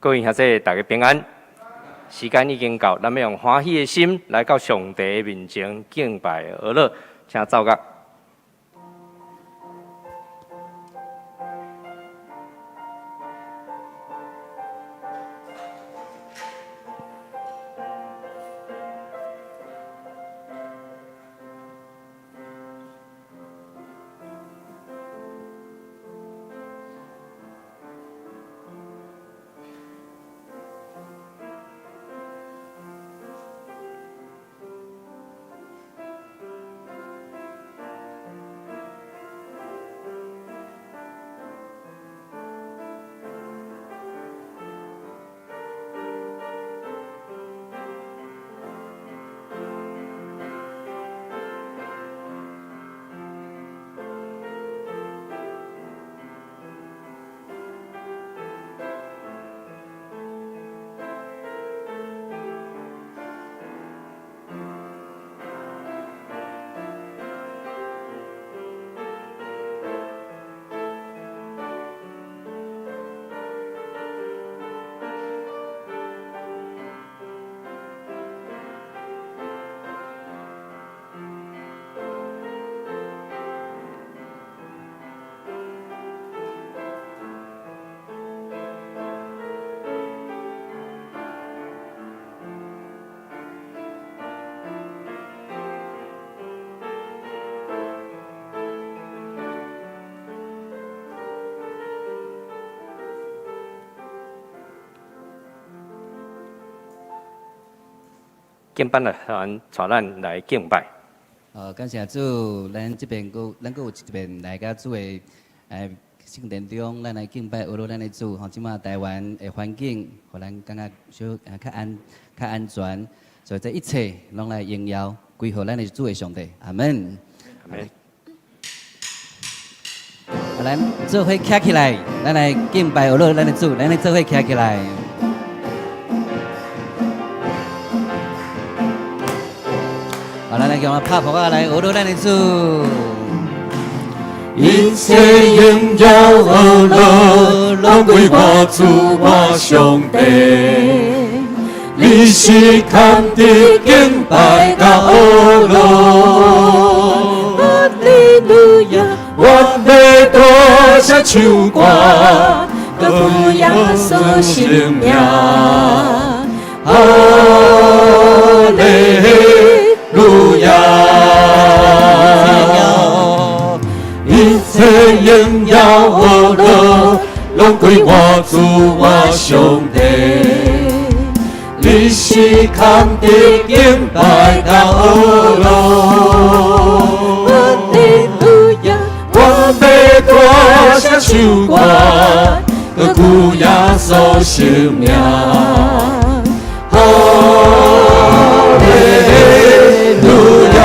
各位兄弟，大家平安。时间已经到，咱要用欢喜的心来到上帝的面前敬拜而乐，请走角。敬拜的团带咱来敬拜。感谢主，咱这边咱有一边来甲主的圣殿中，咱来敬拜，学咱的主。吼，即马台湾的环境，互咱感觉较安全，所以这一切拢来荣耀归乎咱的主的上帝。阿门。阿门。咱做伙站起来，咱来敬拜，学咱的主，咱来做伙站起来。咱来用拍鼓啊，来学咱的主。一切荣耀和乐，拢归我主我上帝。你是堪的敬拜甲恶乐，哈利路亚！我要多谢唱歌，歌颂耶稣生命。哈利路亚！一切荣耀和乐，拢归我主我上帝。你是堪的敬拜甲恶乐，哈利路亚！我要多谢唱歌，歌颂耶稣生命。哈利路亚！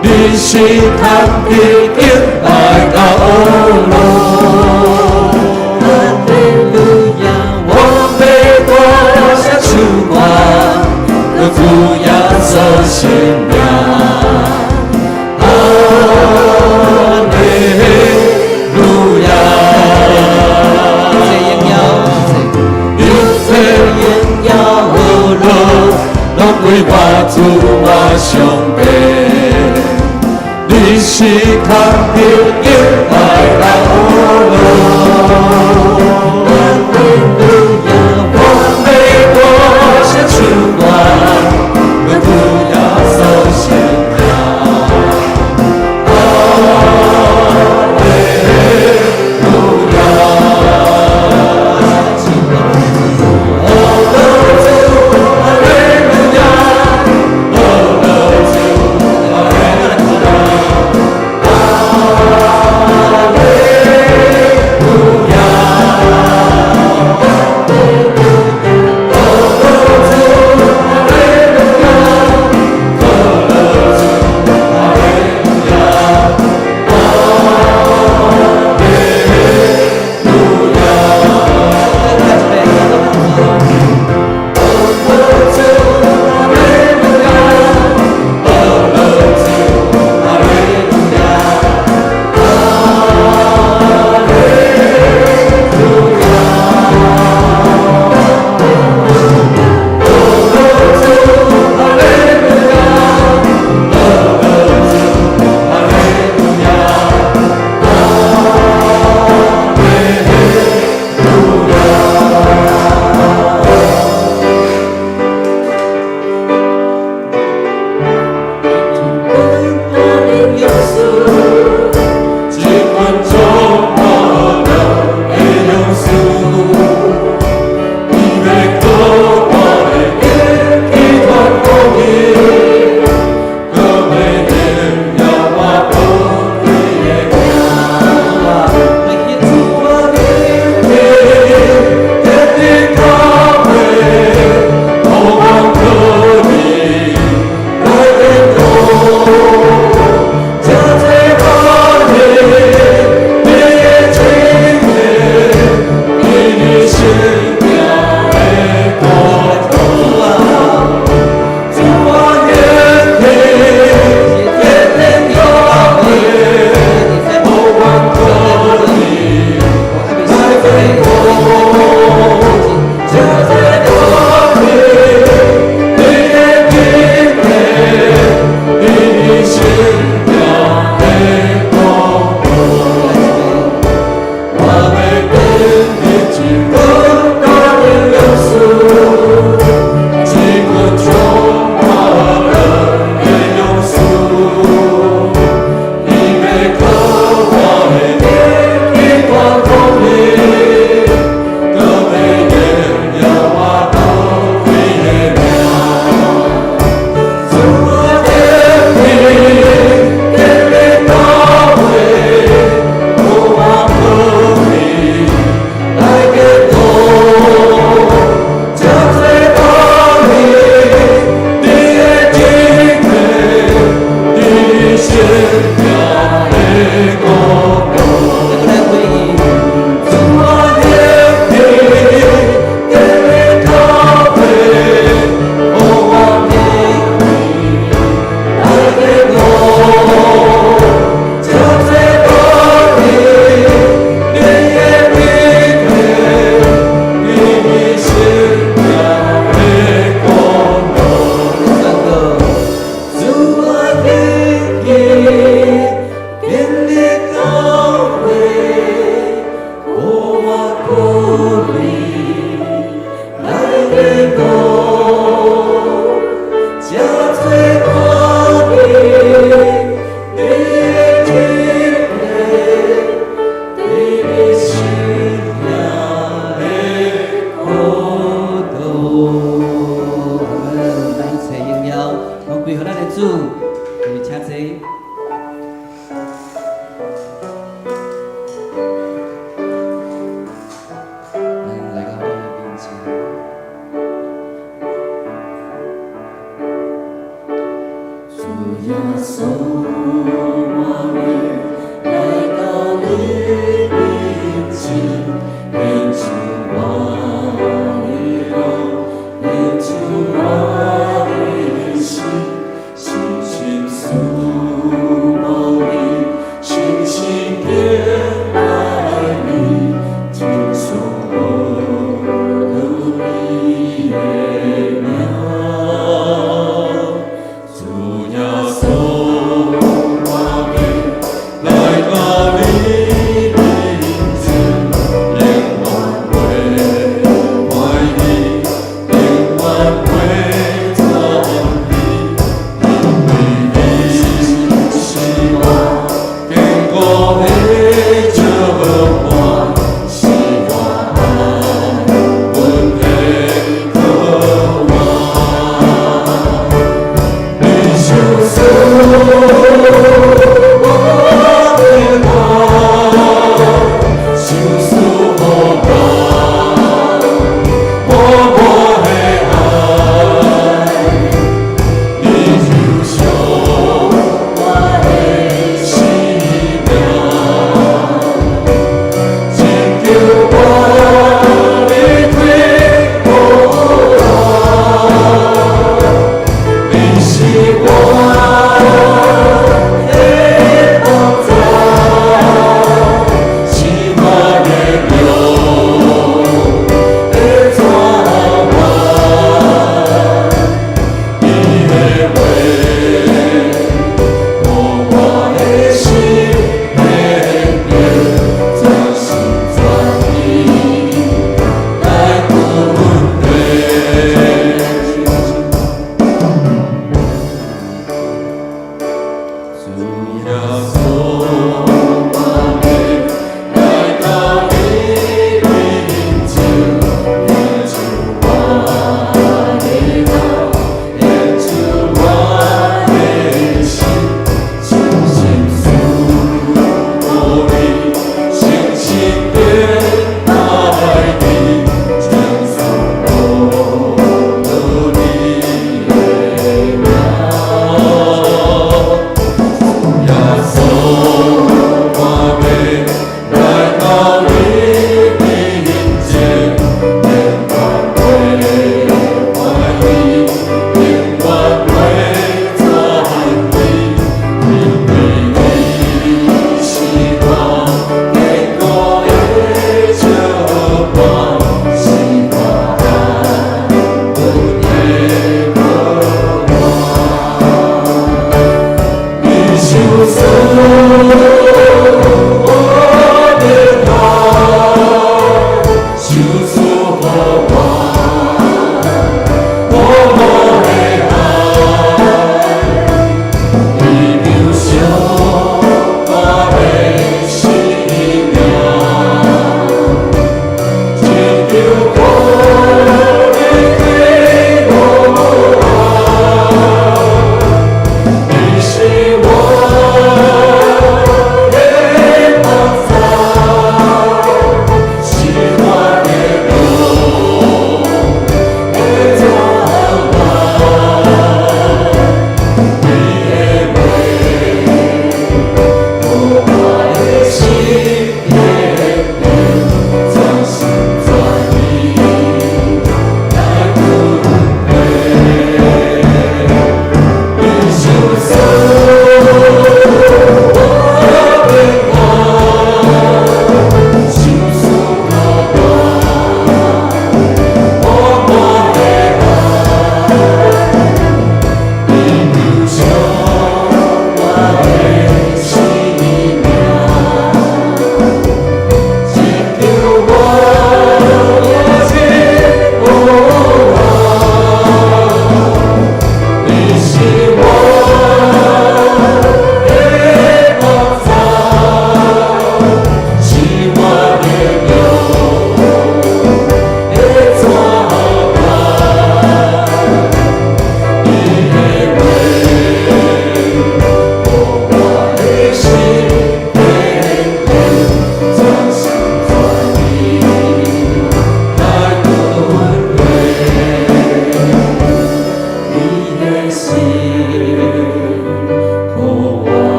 你是堪的敬拜甲恶乐，哈利路亚！我要多谢唱歌，歌颂耶稣生命。哈利路亚！一切荣耀和乐，拢归我主我上帝。你是堪的敬拜甲恶乐，哈利路亚！我要多谢唱歌，歌颂耶稣生命。哈利路亚！哦，主，哈利路亚！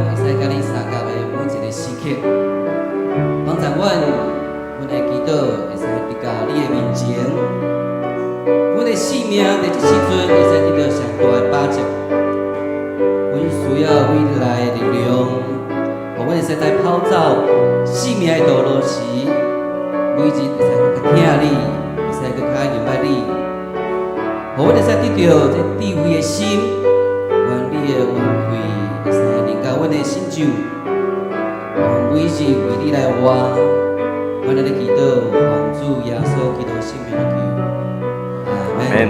会使甲你相交的每一个时刻，帮助阮的祈祷会使伫到你的面前，阮的性命在这时阵会使得到上大的把握。阮需要为你来的力量，互阮会使在跑走性命的道路时，每日会使更较听你，会使更较明白你，互阮会使得到这智慧的心，愿你的恩惠会使临到阮的心上，每日为你来活，阮咱的祈祷，奉主耶稣基督圣名来求，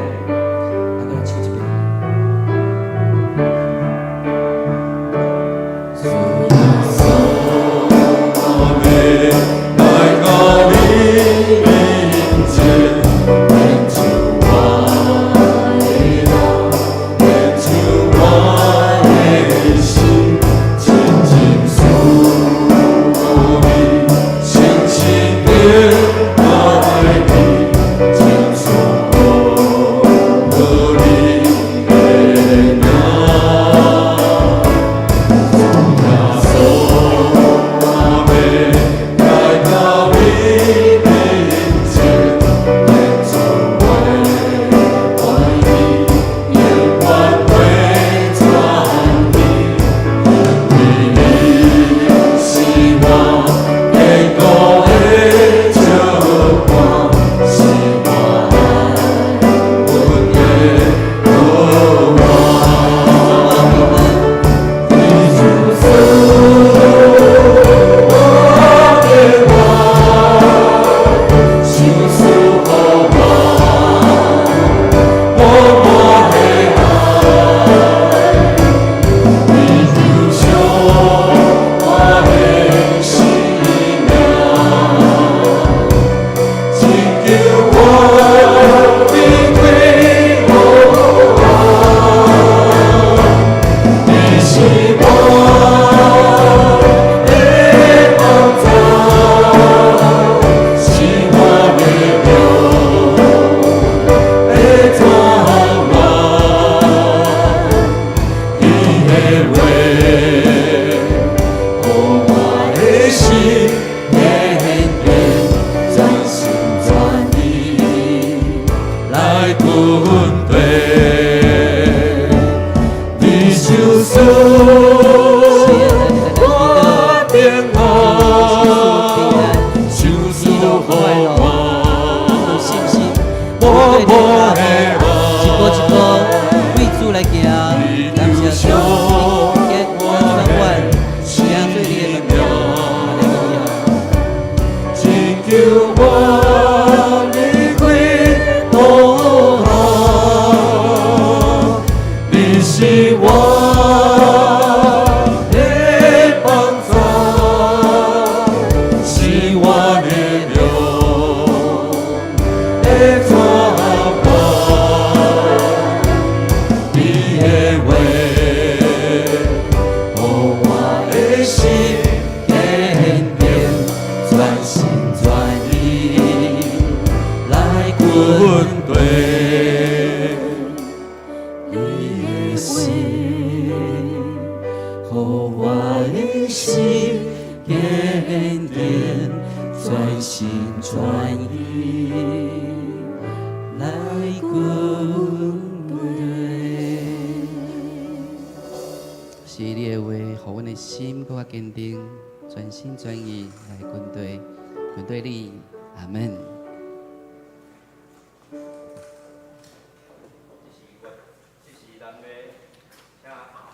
阿门。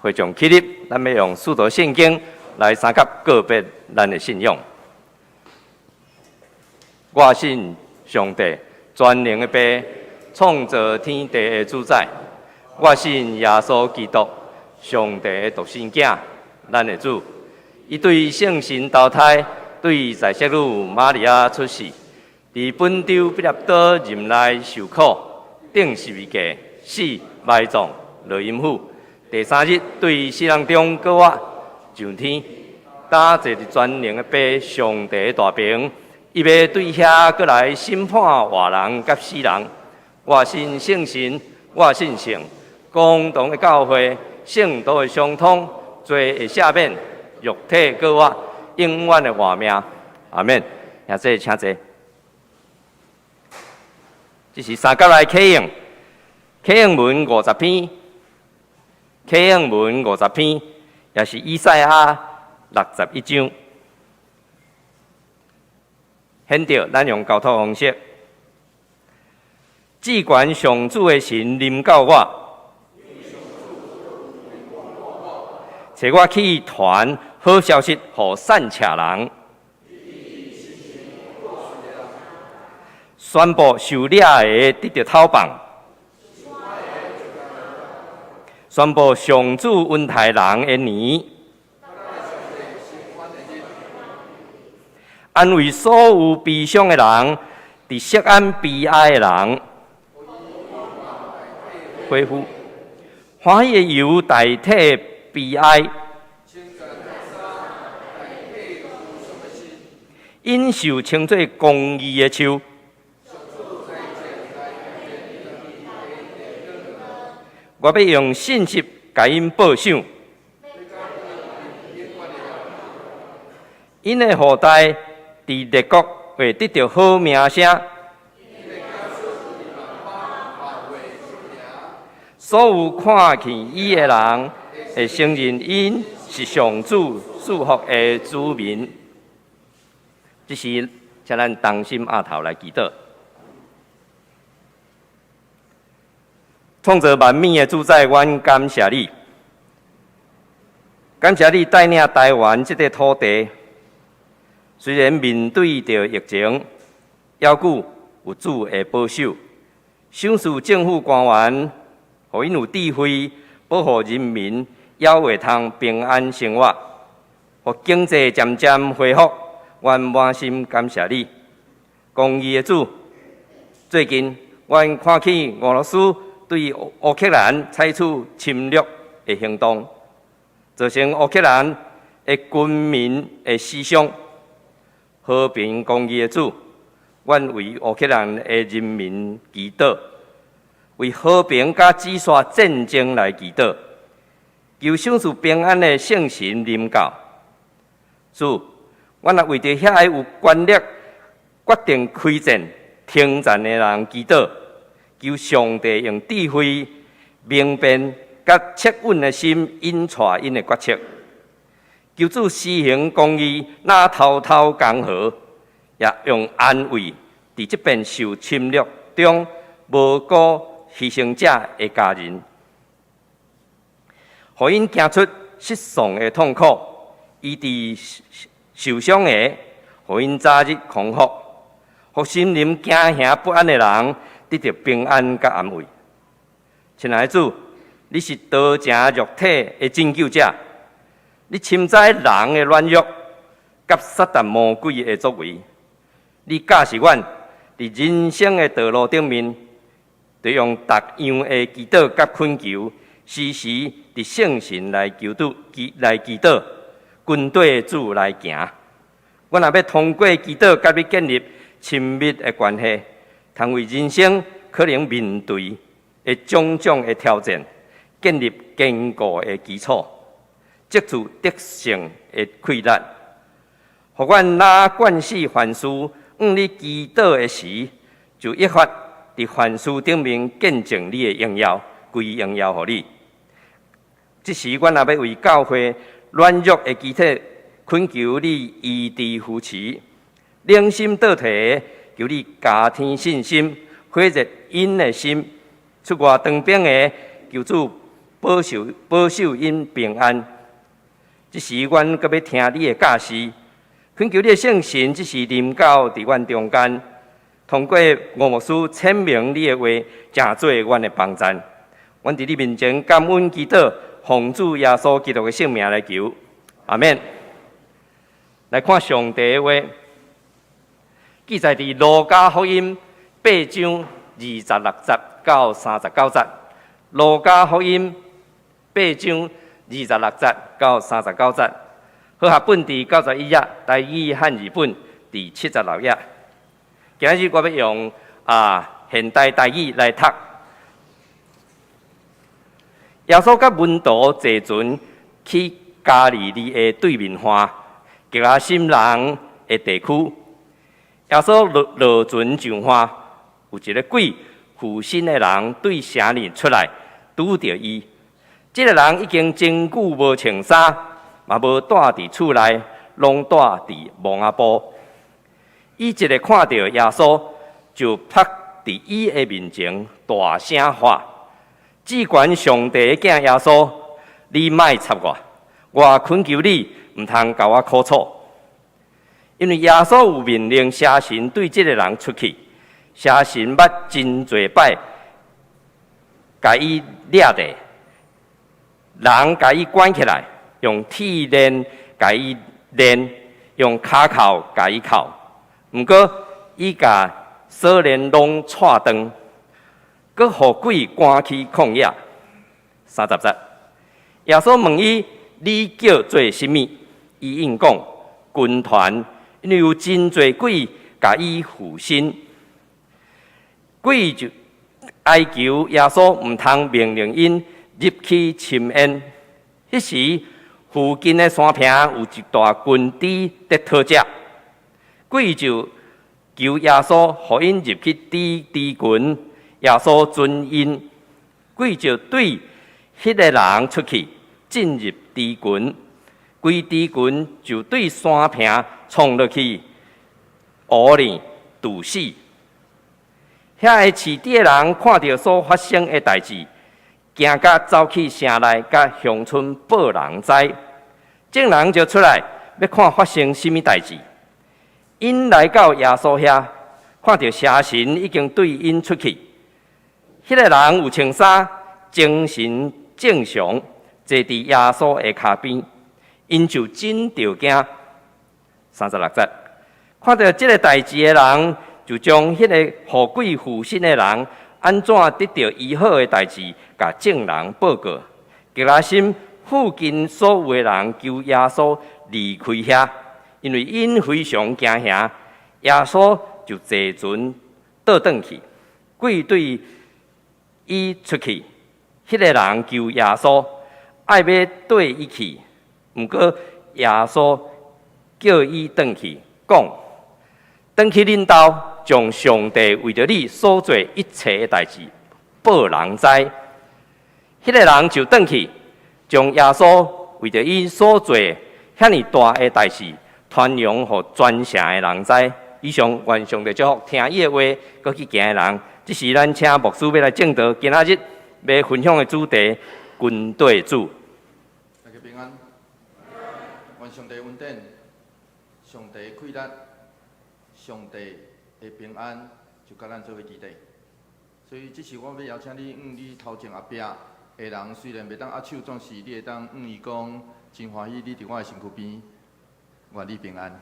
会众起立，咱要用四道圣经来三甲告别咱的信仰。我信上帝，全能的爸，创造天地的主宰。我信耶稣基督，上帝的独生囝，咱的主。伊对圣神投胎，对在世女玛利亚出世，伫本州彼勒岛任内受苦，顶十字架，死埋葬，落阴府。第三日，对死人中搁活上天，打坐伫全能的爸上帝的大屏，伊要对遐搁来审判活人甲死人。我信圣神，我信圣，共同的教会，圣道的相通，罪会赦免，肉体过活永远的活命。阿免。也这请坐。这是三角来启应，启应文50篇，启应文50篇，也是以赛亚61章。显着咱用交托方式，至悬上主的神临到我，找我去传好消息，予散车人。宣布受掠的得到讨放，宣布上主恩待人的年，安慰所有悲伤的人，伫錫安悲哀的人，恢复欢喜的油代替悲哀，因受称作公义的树。我要用信息甲因报赏，因的后代伫列国会得到好名声。所有看见伊的人会承认因是上主祝福的子民。这是请咱同心压头来祈祷。创造万物的主宰，阮感谢你，感谢你带领台湾这个土地。虽然面对着疫情，犹顾有主的保守，赏赐政府官员，互因有智慧保护人民，也会通平安生活，互经济渐渐恢复。阮满心感谢你，公义的主。最近，阮看起俄罗斯对乌克兰采取侵略的行动，造成乌克兰的军民的死伤。和平公义的主，阮为乌克兰的人民祈祷，为和平甲止煞战争来祈祷，求赏赐平安的圣神临到。主，阮也为着遐个有权力决定开战、停战的人祈祷。求上帝用智慧、明辨、甲切稳的心引带因的决策。求主施行公义，那滔滔江河，也用安慰伫即边受侵略中无辜牺牲者的家人，互因行出失丧的痛苦，医治受伤的，互因早日康复，互心灵惊吓不安的人得到平安甲安慰。亲爱的主，你是道成肉体的拯救者，你深知人的软弱，甲撒旦魔鬼的作为。你教示阮伫人生的道路顶面，要用逐样的祈祷甲恳求，时时伫圣神来祈祷，军队的主来行。阮也要通过祈祷，甲你建立亲密的关系。通为人生可能面对的种种的挑战，建立坚固的基础，接住得胜的溃烂，互阮拿惯势凡事，你祈祷的时，就一发伫凡事顶面见证你的荣耀，归荣耀互你。这时，阮也要为教会软弱的肢体恳求你医治扶持，灵心倒提。求你加添信心，火热因的心，出外当兵的，求主保守因平安。这时，阮阁要听你的教示，恳求你的圣神，这是临到伫阮中间，通过吴牧师签名你的话，成做阮的帮助。阮伫你面前感恩祈祷，奉主耶稣基督的圣名来求，阿免。来看上帝的话。记载伫路加福音8章26节到39节，路加福音8章26节到39节，和合本第91页，台语汉语本第76页。今日我要用现代台语来读。耶稣甲门徒坐船去加利利的对面岸，吉拉心人的地区。耶稣落船上岸，有一个鬼附身的人对城里出来，拄着伊。这个人已经真久无穿衫，嘛无住伫厝内，拢住伫蒙阿波。伊一个看到耶稣，就趴伫伊的面前，大声喊：“只管上帝的囝耶稣，你莫插我恳求你，毋通甲我苦楚。”因为耶稣有命令邪神对这个人出去，邪神捌真侪摆，甲伊掠地，人甲伊关起来，用铁链甲伊链，用骹扣甲伊扣。毋过伊甲锁链拢踹断，佮互鬼赶去旷野。30节，耶稣问伊：“你叫做甚物？”伊应讲：“军团。”因为有真侪鬼甲伊附身，鬼就哀求耶稣毋通命令因入去侵淹。迄时附近的山坪有一大群猪在讨食，鬼就求耶稣，互因入去猪群。耶稣准因，鬼就对迄个人出去，进入猪群，规猪群就对山坪冲落去，乌里堵死。遐个饲猪的人看到所发生的代志，惊甲走去城内，甲乡村报人知。众人就出来要看发生什么代志。因来到耶稣遐，看到邪神已经对因出去。迄个人有穿衫，精神正常，坐伫耶稣的脚边，因就真着惊。36节，看到这个代志的人，就将迄个互鬼附身的人安怎得到医好的代志，甲众人报告。吉拉心附近所有的人求耶稣离开遐，因为因非常惊吓。耶稣就坐船倒转去，鬼对伊出去。迄个人求耶稣爱要对伊去，毋过耶稣叫伊转去，讲：“转去恁兜，将上帝为着你所做一切的代志报人知。”迄个人就转去，将耶稣为着伊所做遐尼大的代志传扬予全城的人知。以上愿上帝祝福听伊的话，搁去行的人。这是咱请牧师要来正道，今仔日要分享的主题：军队主。大家平安，愿上帝恩典。上帝的快乐，上帝的平安，就甲咱做伙期待。所以，这是我要邀请你，你头前后壁的人，虽然袂当握手，总是你会当伊讲真欢喜，你伫我的身躯边，愿你平安。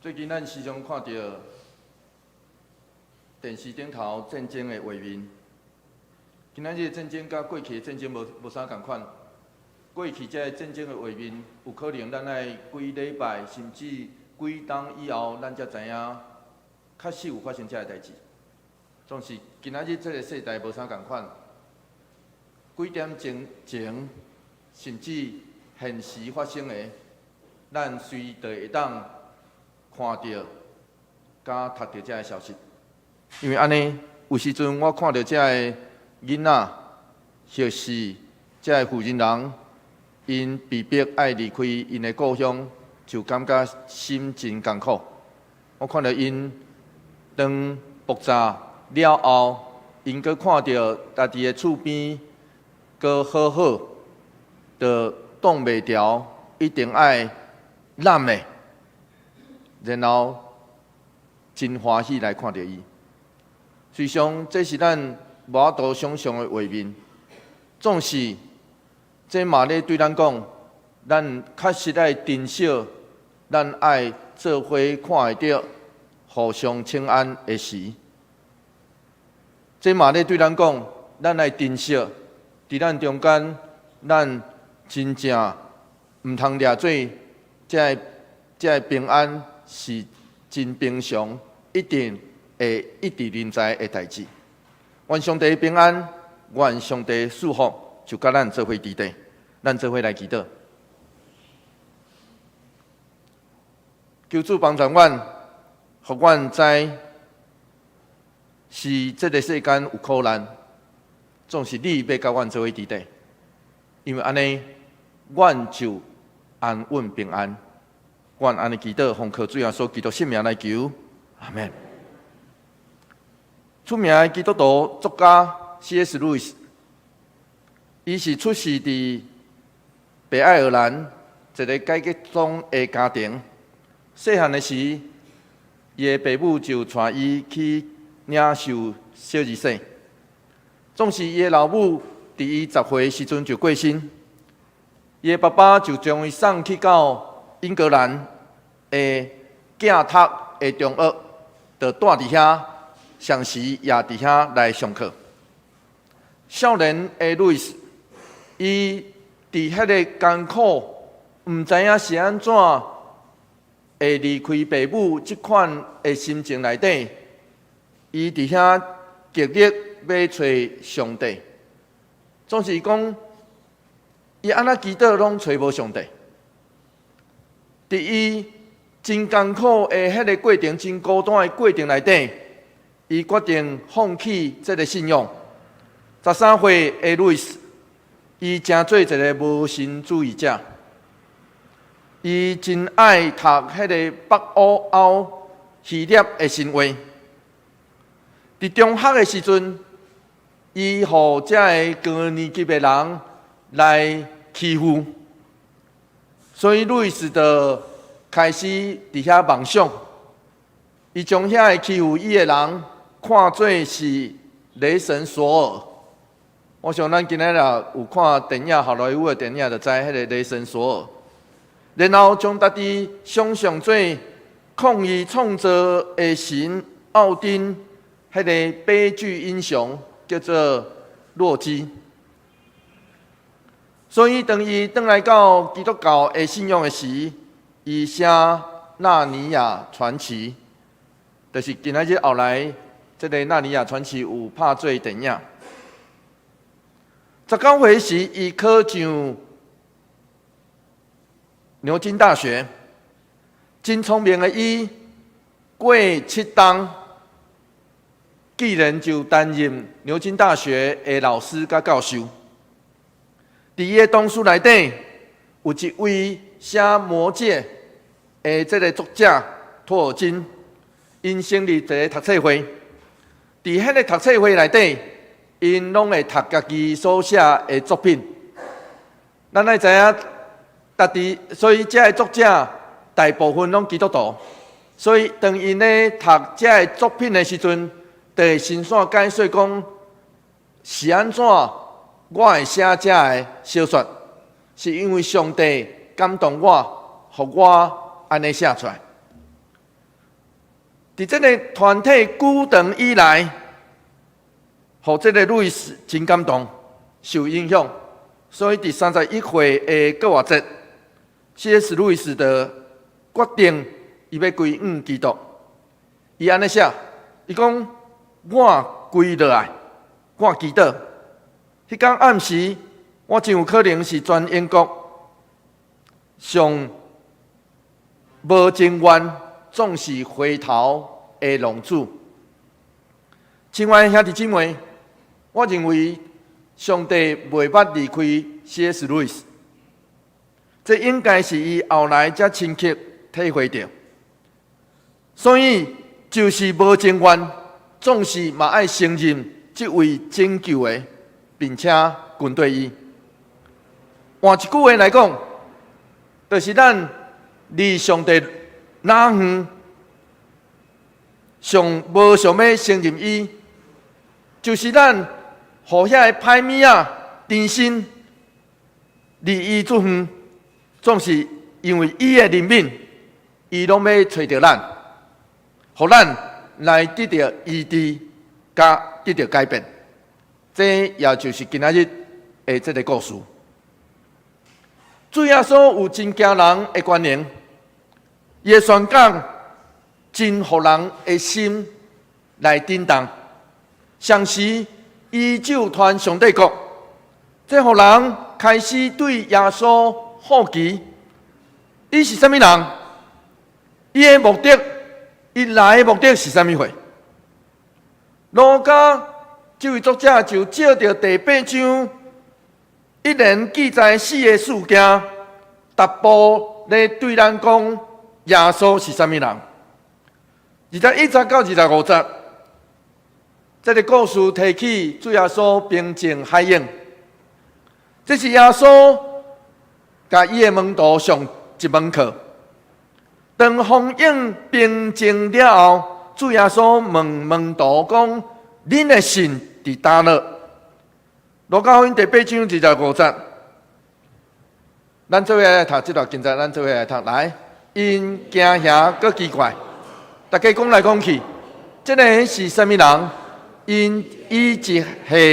最近咱时常看到电视顶头战争的画面。今仔日战争甲过去的战争无啥共款。过去这战争的画面，有可能咱爱几礼拜，甚至几冬以后，咱才知影，确实有发生这个代志。总是今仔日这个世代无啥共款。几点钟前，甚至现时发生的，咱随地会当看到、甲读到这个消息。因为安尼，有时阵我看到这个囡仔，或是这个富人人，因被迫爱离开因的故乡，就感觉心真艰苦。我看到因当爆炸了后，因阁看到家己的厝边，阁好好，就挡袂牢，一定爱揽的，然后真欢喜来看到伊。虽上这是咱无法度想象的画面，总是这嘛咧对咱讲，咱确实爱珍惜，咱爱做伙看会到互相请安的时。这嘛咧对咱讲，咱爱珍惜，伫咱中间，咱真正毋通掠做这平安是真平常，一定会一直临在的代志。愿上帝平安，愿上帝祝福，就甲咱做伙伫地，咱做伙来祈祷。求主帮助阮，互阮知是这个世间有苦难，总是你要甲阮做伙伫地，因为安尼，阮就安稳平安。愿安尼祈祷，奉靠主耶稣基督圣名来求，阿门。出名的基督徒作家 C.S. 路易斯，伊是出世伫北爱尔兰一个阶级中的家庭。细汉的时，伊的父母就带伊去领受小儿洗。总是伊的老母伫伊10岁时阵就过身，伊的爸爸就将伊送去到英格兰的寄读的中学，就住伫遐，上时也伫遐来上课。少年的路易斯，伊伫迄个艰苦，毋知影是安怎会离开父母即款的心情内底，伊伫遐极力要找上帝，总是讲伊安怎祈祷拢找无上帝。伫伊真艰苦的迄个过程，真孤单的过程内底，伊决定放弃这个信仰。13岁的路易斯，伊成做一个无神主义者。伊真爱读迄个北欧希腊的神话。伫中学的时阵，伊互这个高年级的人来欺负，所以路易斯就开始伫遐妄想，伊将遐个欺负伊的人看作是雷神索尔。我想咱今日若有看电影，好莱坞的电影，就知迄个雷神索尔。然后将家己想象做抗议创造的神奥丁，迄个悲剧英雄叫做洛基。所以当伊转来到基督教的信仰的时，伊写《纳尼亚传奇》，就是今仔日后来这个《纳尼亚传奇》有拍做电影。19岁时，伊考上牛津大学，真聪明的伊，过7冬，既然就担任牛津大学的老师甲教授。伫伊的同事内底，有一位写《魔戒》的这个作者托尔金，因成立一个读册会。伫迄个读册会内底，因拢会读家己所写的作品。咱爱知影。所以这个作者大部分拢基督徒，所以当因咧读这个作品的时阵，就会先线解说讲是安怎我会写这个小说，是因为上帝感动我，互我安尼写出来。伫这个团体久长以来，互这个路易斯真感动，受影响，所以伫31岁的国庆节。C.S. 路易斯的决定，伊要归基督。伊安尼写，伊讲我归落来，我祈祷。迄天暗时，我真有可能是全英国上无情愿，总是回头的浪子。亲爱的兄弟姊妹，我认为上帝袂捌离开 C.S. 路易斯。这应该是伊后来才深刻体会到，所以就是无情愿，总是嘛爱承认这位拯救的，并且跟对伊。换一句话来讲，就是咱离上帝哪远，上无想要承认伊，就是咱互遐个歹物仔真心离伊出远。总是因为伊的怜悯，伊拢要找到咱，互咱来得到医治，甲得到改变。这也就是今仔日的这个故事。主耶稣有真惊人的观念，伊的宣讲真互人的心来叮当，上时伊就传上帝国，这互人开始对耶稣好奇。伊是啥物人？伊的目的，伊来的目的是啥物货？路加这位作者就借着第8章一连记载4个事件，逐步来对咱讲耶稣是啥物人。21节到25节，这个故事提起主耶稣平静海涌，这是耶稣甲伊的门徒上一门课。当风涌平静了后，主耶稣问门徒讲：“恁的信伫叨落？”路加福音第8章25节，咱做伙来读这段经节，咱做伙来读。来，因惊吓搁奇怪，大家讲来讲去，这个是啥物人？因伊一下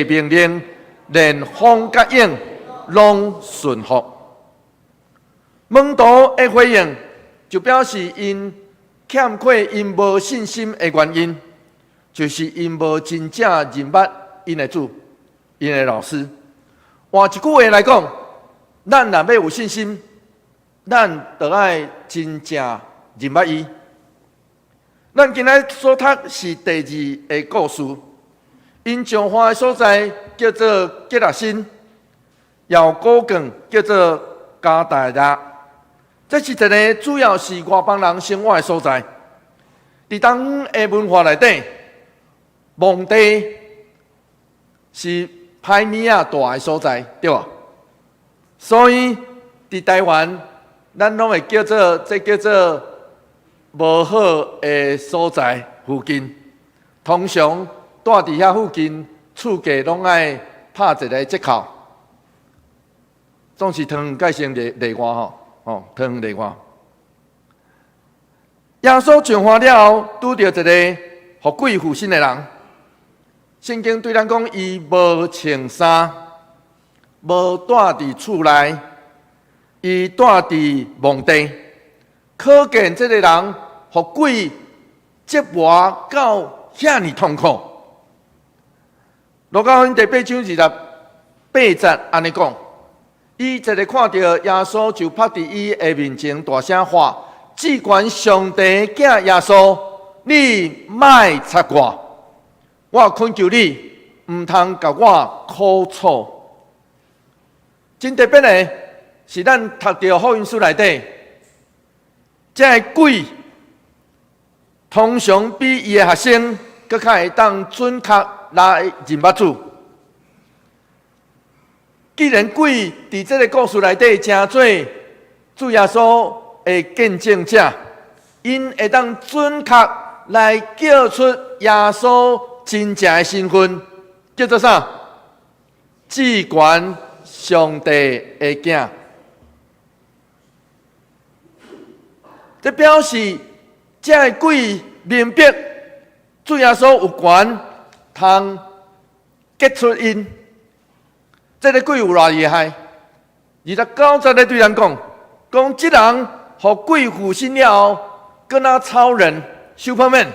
命令，连风甲影拢顺服。门徒的回应，就表示因欠缺因无信心的原因，就是因无真正认捌因的主、因的老师。换一句话来讲，咱若要有信心，咱就爱真正认捌伊。咱今仔所读是第2个故事，因上花的所在叫做吉拉辛，遥古港叫做加大拉。这是一个主要是外邦人生活的所在。伫东的文化内底，蒙地是歹物仔大的所在，对吧？所以伫台湾，咱拢会叫做无好的所在附近，通常住伫遐附近，厝价拢爱拍一个折扣，总是汤改成例外吼。汤例外。耶稣传话了后，拄到一个富贵负心的人。圣经对咱讲，伊无穿衫，无住伫厝内，伊住伫墓地。可见这个人富贵折磨到遐尼痛苦。路加福音第8章28节安尼讲。伊一个看到耶稣，就趴伫伊的面前大声喊：“只管上帝囝耶稣，你莫插我！我恳求你，唔通甲我苦楚。”真特别的是，咱读到福音书内底，这个鬼通常比伊的学生搁较会当准确来认捌主。既然鬼伫这个故事内底真做主耶稣的见证者，因会当准确来叫出耶稣真正的身份，叫做啥？至关上帝的囝。这表示这个鬼明白主耶稣有权通结出因。这个鬼有偌厉害？29节咧对咱讲，这人互鬼附身了后，搁那超人 Superman，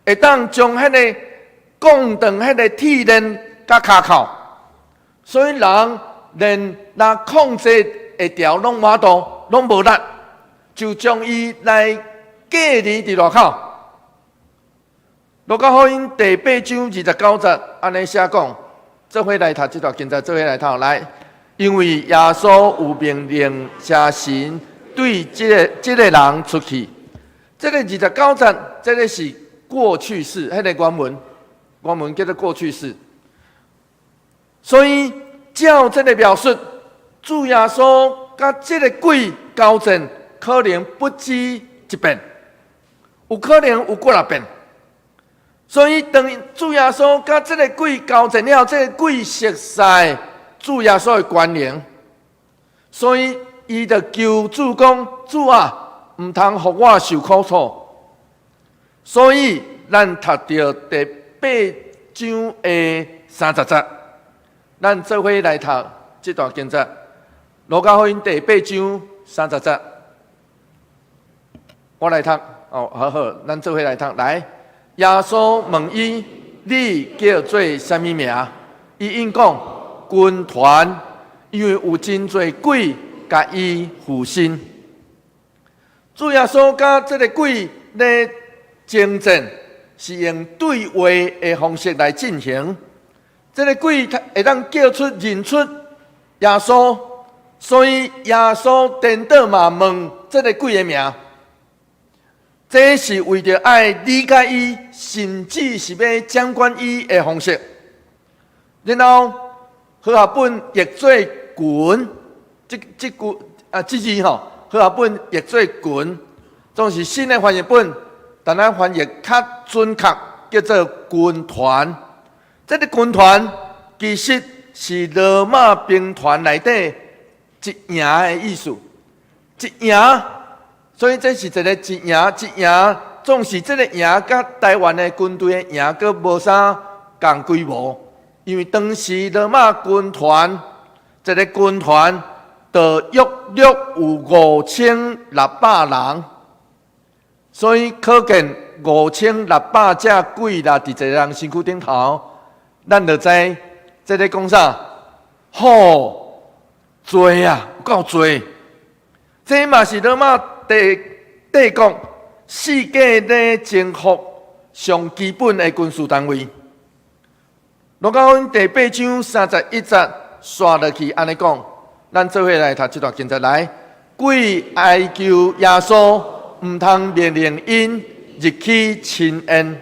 会当将迄个杠断迄个铁链甲骹扣，所以人连若控制会掉拢无度，拢无力，就将伊来隔离伫外口。路加福音第8章29节安尼写讲。做伙来读这段经节，做伙来读来。因为耶稣有命令车神对这个人出去。这个29节，这个是过去式，迄个原文叫做过去式。所以照这个描述，主耶稣甲这个鬼交战，可能不止一遍，有可能有几啊遍。所以，当主耶稣甲这个鬼交战了，这个鬼熟悉主耶稣的关联，所以伊就求主讲：“主啊，唔通互我受苦楚。”所以，咱读到第8章的30节，咱做伙来读这段经节。路加福音第8章30节，我来读。好，咱做伙来读来。耶稣问伊：你叫做啥物名？伊应讲：军团，因为有真侪鬼甲伊附身。主耶稣甲这个鬼咧争战，是用对话的方式来进行。这个鬼会当叫出认出耶稣，所以耶稣颠倒嘛问这个鬼的名。这是为着爱理解伊，甚至是要掌管伊的方式。然后和合本译做群，这字吼，和合本译做群，总是新的翻译本，但咱翻译较准确，叫做军团。这个军团其实是罗马兵团内底一营的意思，一营。所以这是一个一营，总是这个营甲台湾的军队的营，佮无啥共规模。因为当时罗马军团，一个军团就约有5600人，所以可见5600只鬼啦，伫一个人身躯顶头，咱就知这个讲啥？好多啊，有够多！这嘛是罗马帝国世界咧征服上基本的军事单位。路加福音第8章31节刷落去，安尼讲，咱做伙来读这段经节来。鬼哀求耶稣，毋通命令因入去亲恩。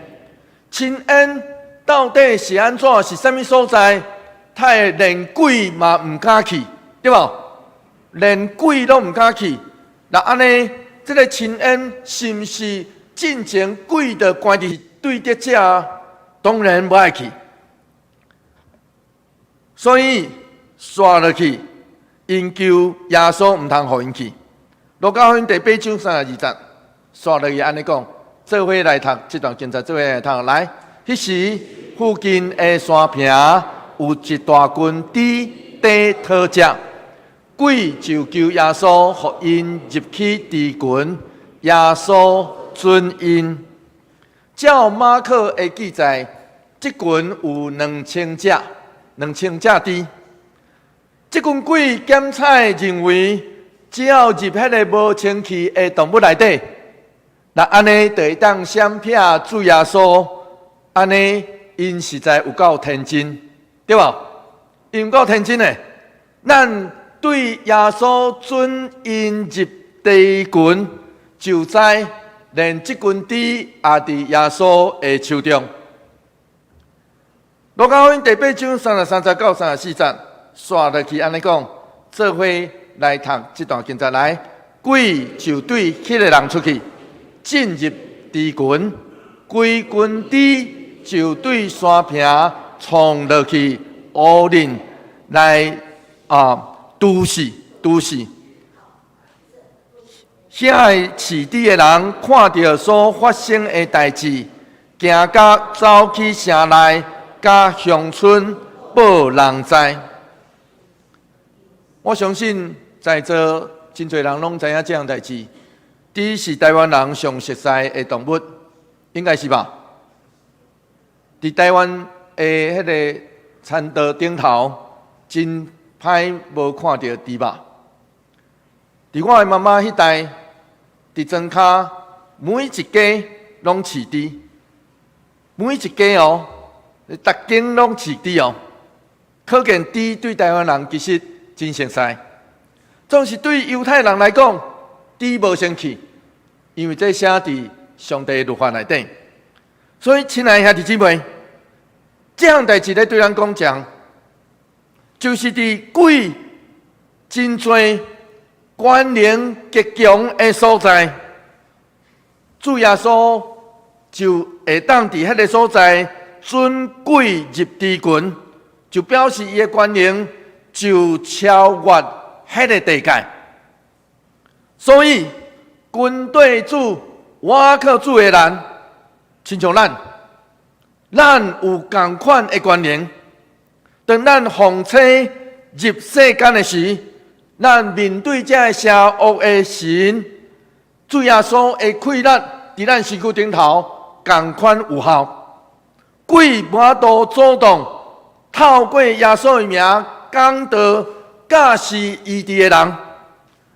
亲恩到底是安怎？是啥物所在？他会连鬼嘛毋敢去，对无？连鬼都毋敢去。那安尼，这个亲恩是毋是进前鬼的关系对敌者？当然无爱去。所以刷落去，因求耶稣毋通互因去。路加福音第8章32节，刷落去安尼讲，做伙来读这段经节，做伙来读。来，迄时附近的山坪有一大群猪在讨食。鬼就求耶稣，互因入去猪群，耶稣准因。照马可的记载，这群有2000只猪。这群鬼检采认为，只要入迄个无清气的动物内底，那安尼就会当闪撇主耶稣。安尼因实在有够天真，对吧？因有够天真的，咱对耶稣准因入地群，就知连这群猪也伫耶稣的手中。路加福音第8章33到34节，刷落去安尼讲，做伙来读这段经节来。鬼就对迄个人出去，进入猪群，规群猪就对山坪冲落去，乌林来都市。遐个饲猪的人看到所发生的代志，惊甲走去城内，甲乡村报人知。我相信在座真侪人拢知影这样代志。猪是台湾人上熟悉的动物，应该是吧？伫台湾的迄个餐桌顶头，真歹无看到猪吧？伫我的妈妈迄代，伫庄骹每一家拢饲猪，每一家哦，逐间拢饲猪哦。可见猪对台湾人其实真熟悉，总是对犹太人来讲，猪无生气，因为这写伫上帝律法内底。所以，亲爱的兄弟姊妹，这样代志咧对咱讲，就是伫鬼真多关联极强的所在，主耶稣就会当伫迄个所在准鬼入猪群，就表示伊的关联就超越迄个地界。所以军队主我靠主的人，亲像咱有同款的关联。当咱奉车入世间的时，咱面对这个邪恶的神，主耶稣的气力伫咱身躯顶头，同款有效，鬼无法度阻挡透过耶稣的名讲道教示医治的人，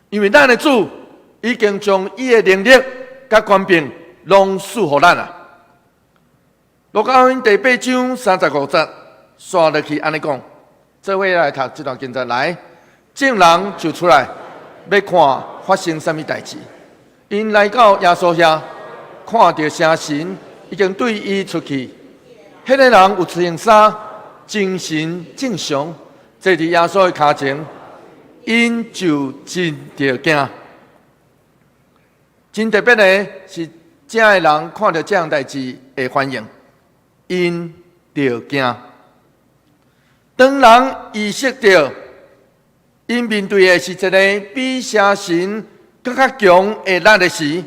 因为咱的主已经将伊的能力甲权柄拢赐予咱啊。路加福音第8章35节，刷落去安尼讲，做伙来读这段经节来。众人就出来，要看发生什么代志。因来到耶稣遐，看到圣神已经对伊出去，迄个人有穿衫，精神正常，坐伫耶稣的脚前，因就真着惊。真特别的是，这个人看到这样代志会反应，因着惊。当人意识到，因面对的是一个比圣神更较强的力的时，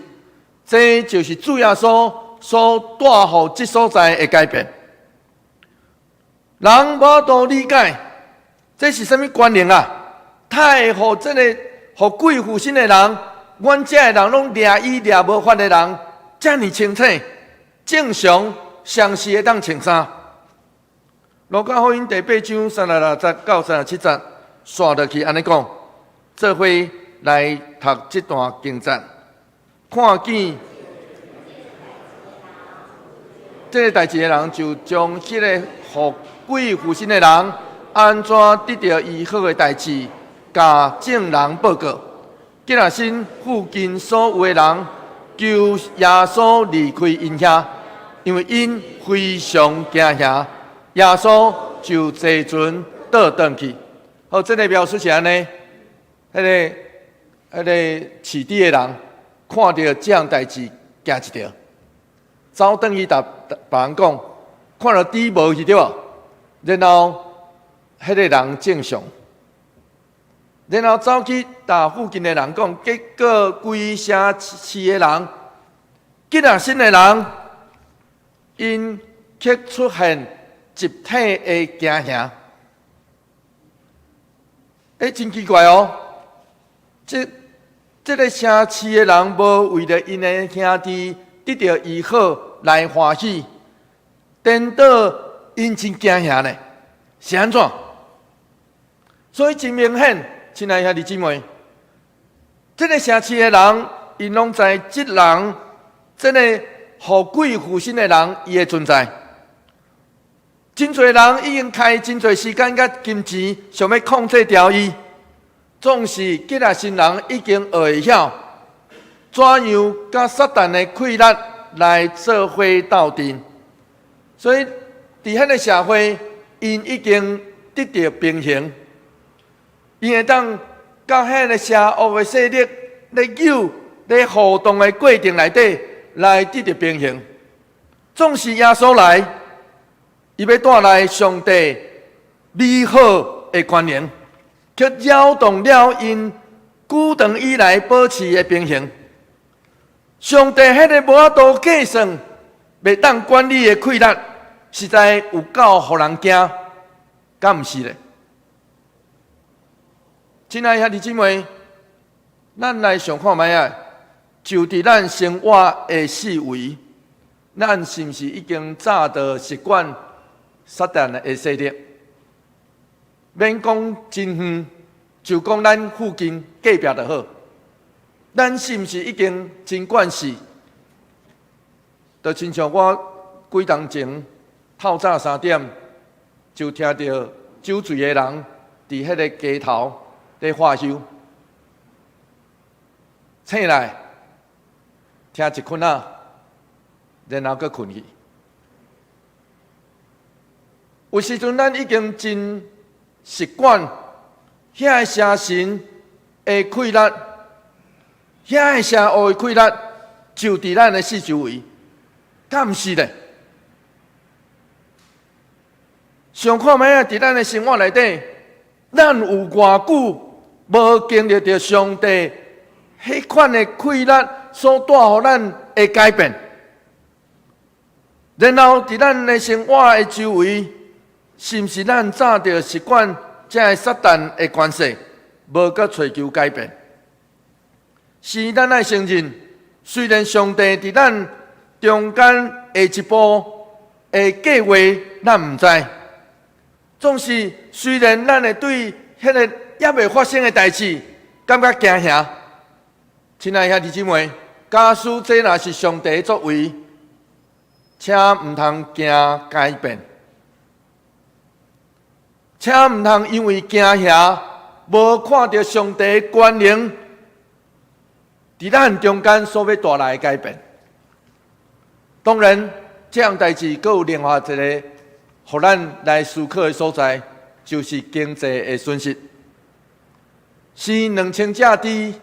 这就是主耶稣所带予这所在的改变。人无法度理解这是什么观念啊？太互这个互鬼附身的人，阮这的人拢掠伊掠无法的人，这么清楚，正常上士会当穿衫。路加福音第8章36节到37节，刷落去安尼讲，做伙来读这段经节，看见这个代志的人，就将这个互鬼附身的人安怎得到医好的代志，甲众人报告。吉拉新附近所有的人，求耶稣离开因遐，因为因非常惊吓。耶稣就坐船倒转去。好，这个描述是安尼，迄个市地的人看到这样代志，惊一跳，走转去甲别人讲，看到猪无去对无？然后迄个人正常，然后走去甲附近的人讲，结果规城市的人，吉拉新的人，因却出现集体的惊吓。真奇怪哦！这个城市的人无为了因的兄弟得到医好来欢喜，颠倒因真惊吓呢？是安怎？所以真明显，亲爱兄弟姊妹，这个城市的人，因拢知这人，这个互鬼附身的人，伊的存在。真侪人已经开真侪时间甲金钱，想要控制掉伊。总是吉拉新人已经学会晓，怎样甲撒旦的溃力来做伙斗阵。所以，伫迄个社会，因已经得到平衡。因会当甲迄个邪恶的势力咧诱、咧互动的过程内底来得到平衡。总是耶稣来。伊要带来上帝美好的权能，却扰动了因久长以来保持的平衡。上帝迄个无法度计算、袂当管理的溃力，实在有够互人惊，敢毋是咧？亲爱兄弟姊妹，咱来想看卖啊，就伫咱生活的四围，咱是毋是已经早就习惯撒旦的势力？免讲真远，就讲咱附近隔壁就好。咱是毋是已经真惯势？就亲像我几天前透早3点，就听到酒醉的人伫迄个街头咧喝酒，醒来听一困仔，然后搁困去。有时阵，咱已经真习惯遐个邪神的溃力，遐个邪恶的溃力就伫咱的四周围，敢毋是咧？想看卖啊！伫咱的生活内底，咱有偌久无经历到上帝迄款的溃力所带予咱的改变，然后伫咱的生活的周围。是毋是咱早就习惯这个撒旦的关系，无搁追求改变？是咱爱承认，虽然上帝伫咱中间下一步的计划，咱毋知。总是虽然咱会对迄个还未发生的代志感觉惊吓，亲爱兄弟姊妹，假使这若是上帝的作为，请毋通惊改变，请毋通因为惊吓，无看到上帝的权能伫咱中间所要带来的改变。当然，这样代志阁有另外一个，互咱来思考的所在，就是经济的损失。是两千只猪，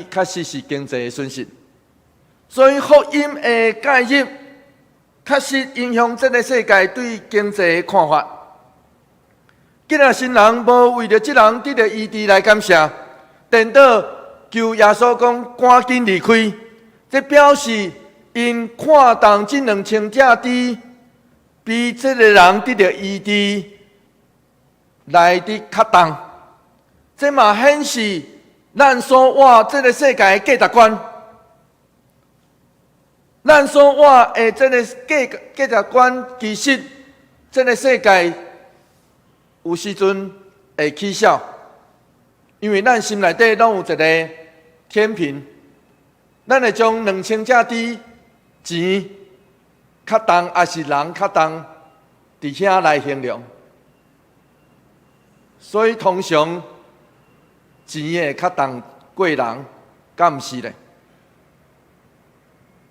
确实是经济的损失。所以福音的介入，确实影响这个世界对经济的看法。今仔新人无为了这人得到医治来感谢，颠倒求耶稣讲赶紧离开。这表示因看重这2000只猪，比这个人得到医治来得较重。这嘛显示咱所活这个世界的价值观，咱所活的这个价值观，其实这个世界有时阵会起笑，因为咱心内底拢有一个天平。咱会将2000只猪钱较重，还是人较重，伫遐来衡量。所以通常钱会较重过人，敢毋是咧？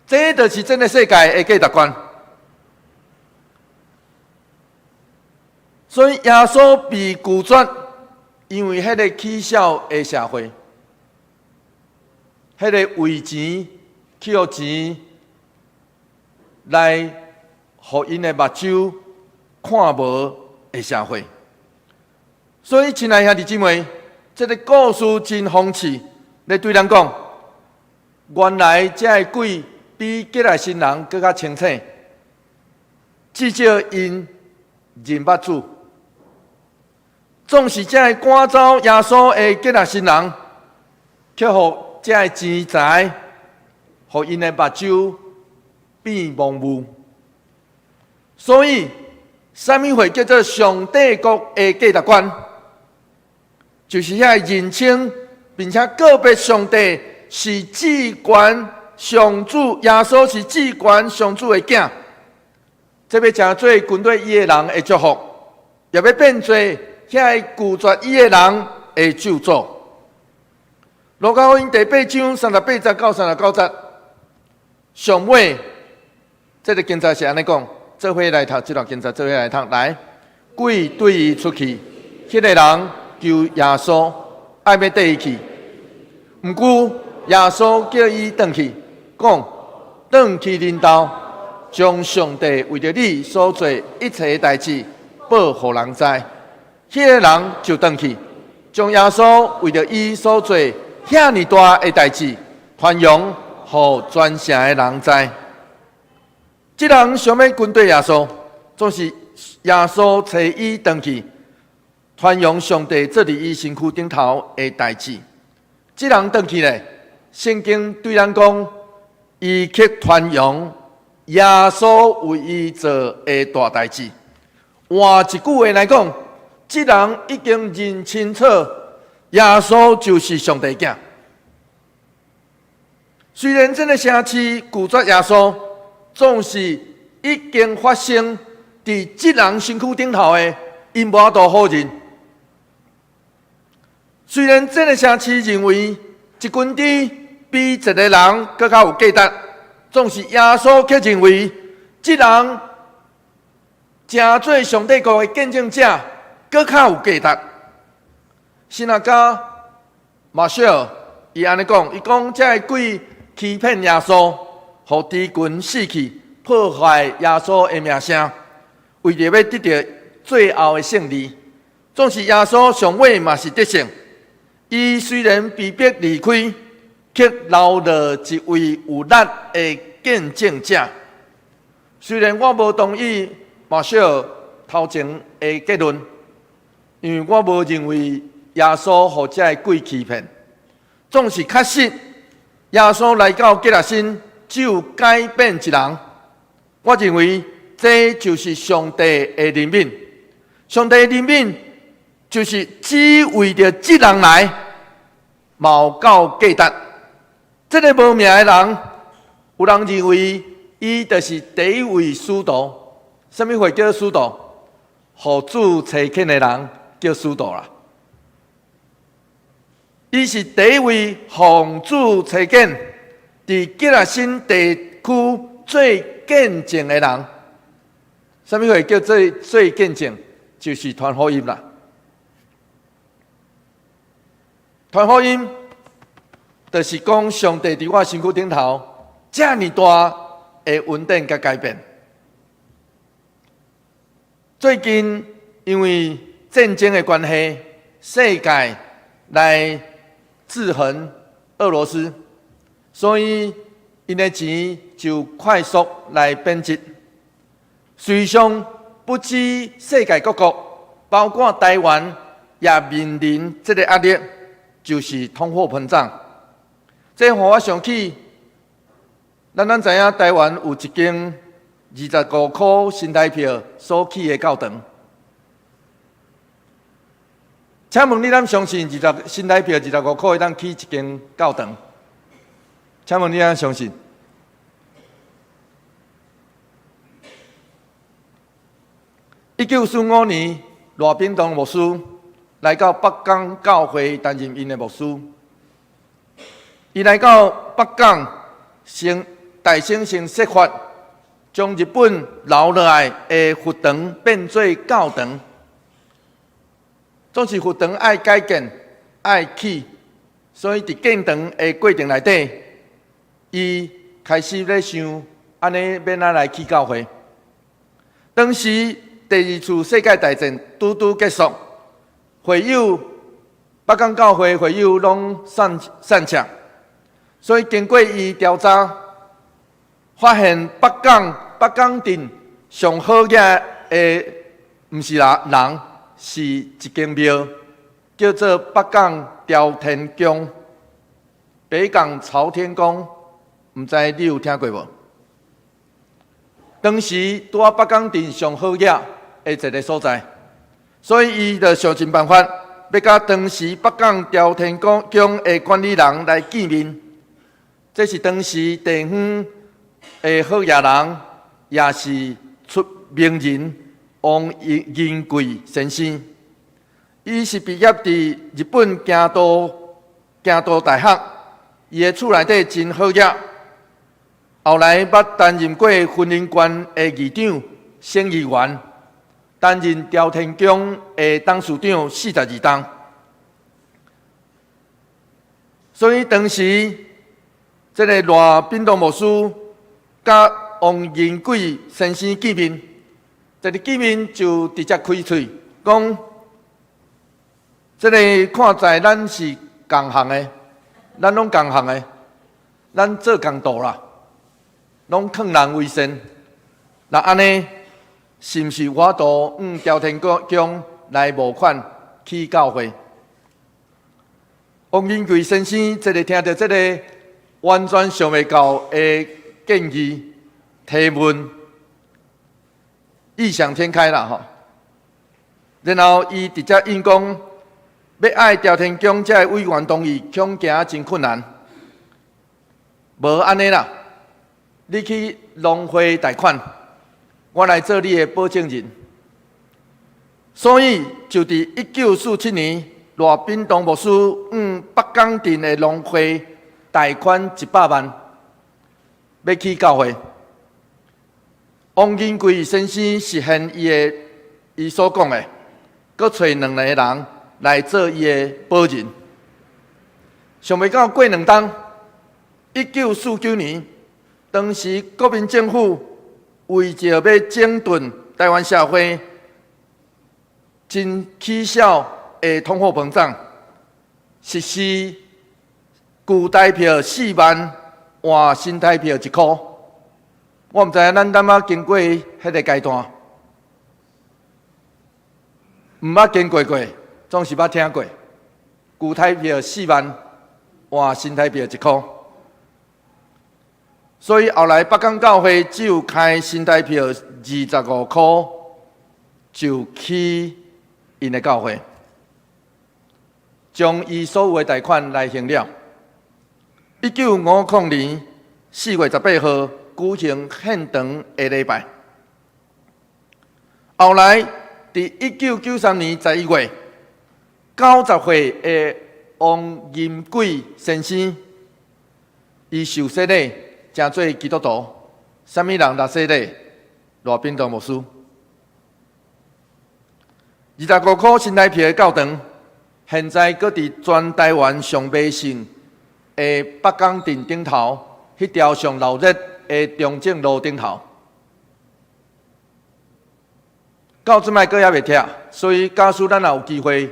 这就是这个世界的价值观。所以耶稣被拒绝，因为迄个起笑的社会。迄个为钱、去互钱来，互因的目睭看无的社会。所以，亲爱兄弟姊妹，这个故事真讽刺，咧对咱讲，原来这个鬼比吉来新人更较清醒，至少因认捌主。总是这个赶走耶稣的吉来新人，却互这个钱财，互因的目睭变模糊。所以，啥物会叫做上帝国的价值观？就是遐认清，并且告别上帝是至权上主，耶稣是至权上主的囝。这要成做军队伊的人的祝福，也要变做遐拒绝伊的人的咒诅。路加福音第8章38节到39节，上尾这个经节是安尼讲，做伙来读这段经节，做伙来读。来，鬼对伊出去，迄个人求耶稣爱要缀伊去，毋过耶稣叫伊转去，讲转去恁兜，将上帝为着你所做一切代志报互人知。迄个人就转去，将耶稣为着伊所做遐尼大的代志，传扬互全城的人知。这人想要跟对耶稣，总是耶稣找伊转去，传扬上帝做伫伊身躯顶头的代志。这人转去咧，圣经对咱讲，伊去传扬耶稣为伊做的大代志。换一句话来讲，这人已经认清楚。耶稣就是上帝囝。虽然这个城市拒绝耶稣，总是已经发生伫这人身躯顶头的，因无法度否认。虽然这个城市认为一群猪比一个人更较有价值，总是耶稣却认为这人正做上帝国的见证者更较有价值。神学家马歇尔伊安尼讲，伊讲这个鬼欺骗耶稣，互敌军死去，破坏耶稣的名声，为着要得到最后的胜利。总是耶稣上尾嘛是得胜。伊虽然被迫离开，却留了一位有力的见证者。虽然我无同意马歇尔头前的结论，因为我无认为耶稣互这个鬼欺骗，总是确实，耶稣来到吉拉新，就改变一人。我认为这就是上帝的怜悯。上帝的怜悯就是只为着这人来，冇够价值。这个无名的人，有人认为伊就是第一位使徒。什么会叫使徒？互主差遣的人叫使徒啦。伊是第一位奉主差遣，伫吉拉新地区最见证的人。什么会叫最见证？就是传福音啦。传福音，就是讲上帝伫我身躯顶头，这么大的稳定甲改变。最近因为战争的关系，世界来制衡俄罗斯，所以因的钱就快速来贬值。随上不止世界各国，包括台湾也面临这个压力，就是通货膨胀。这让我想起，咱知影台湾有一间25块新台票所起的教堂。请问你敢相信新台票25块会当起一间教堂？请问你敢相信？1945年，罗炳东牧师来到北港教会担任因的牧师。伊来到北港，大先生设法将日本留落来的佛堂变做教堂。总是佛堂爱改建、爱起，所以伫建堂的过程内底，伊开始咧想安尼要哪来起教会。当时第二次世界大战拄结束，会友北港教会会友拢散场，所以经过伊调查，发现北港镇上好嘅毋是人。是一间庙，叫做北港朝天宫。北港朝天宫，毋知你有听过无？当时拄啊北港镇上好野的一个所在，所以伊就想尽办法，要甲当时北港朝天宫的管理人来见面。这是当时地方的好野人，也是出名人。王银贵先生，伊是毕业伫日本京都大学，伊的厝内底真好野。后来捌担任过婚姻馆的议长、省议员，担任朝天宫的董事长42档。所以当时，这个罗炳东牧师甲王银贵先生见面。在你见面就直接开嘴讲，这个看在咱是同行的，咱拢同行的，咱做工作啦，拢劝人为善。那安尼是毋是我都朝天宫来募款起教会？王英贵先生这个听到这个完全想袂到的建议提问。异想天开啦吼，然后伊直接应讲，要爱朝天宫这委员同意，恐惊真困难。无安尼啦，你去农会贷款，我来做你的保证人。所以就伫1947年，罗炳东牧师北港镇的农会贷款100万，要起教会。王金贵先生实现伊所讲的，佮找2个人来做伊的保人。想袂到过2冬，1949年，当时国民政府为着要整顿台湾社会真起效的通货膨胀，实施旧台票4万，换新台票1块。我毋知影咱敢经过迄个阶段，毋捌经过过，总是捌听过。旧台票4万，换新台票1块。所以后来北港教会只有开新台票25块，就去因的教会，将伊所有的贷款来还了。1950年4月18号举行献堂的礼拜。后来，伫1993年11月，90岁的王银贵先生，伊受洗礼，成做基督徒。啥物人落洗礼？罗宾多牧师。25块新台币的教堂，现在搁伫全台湾上尾省的北港镇顶头，迄条上闹热的中正路顶头。到即摆阁还袂拆，所以假使咱也有机会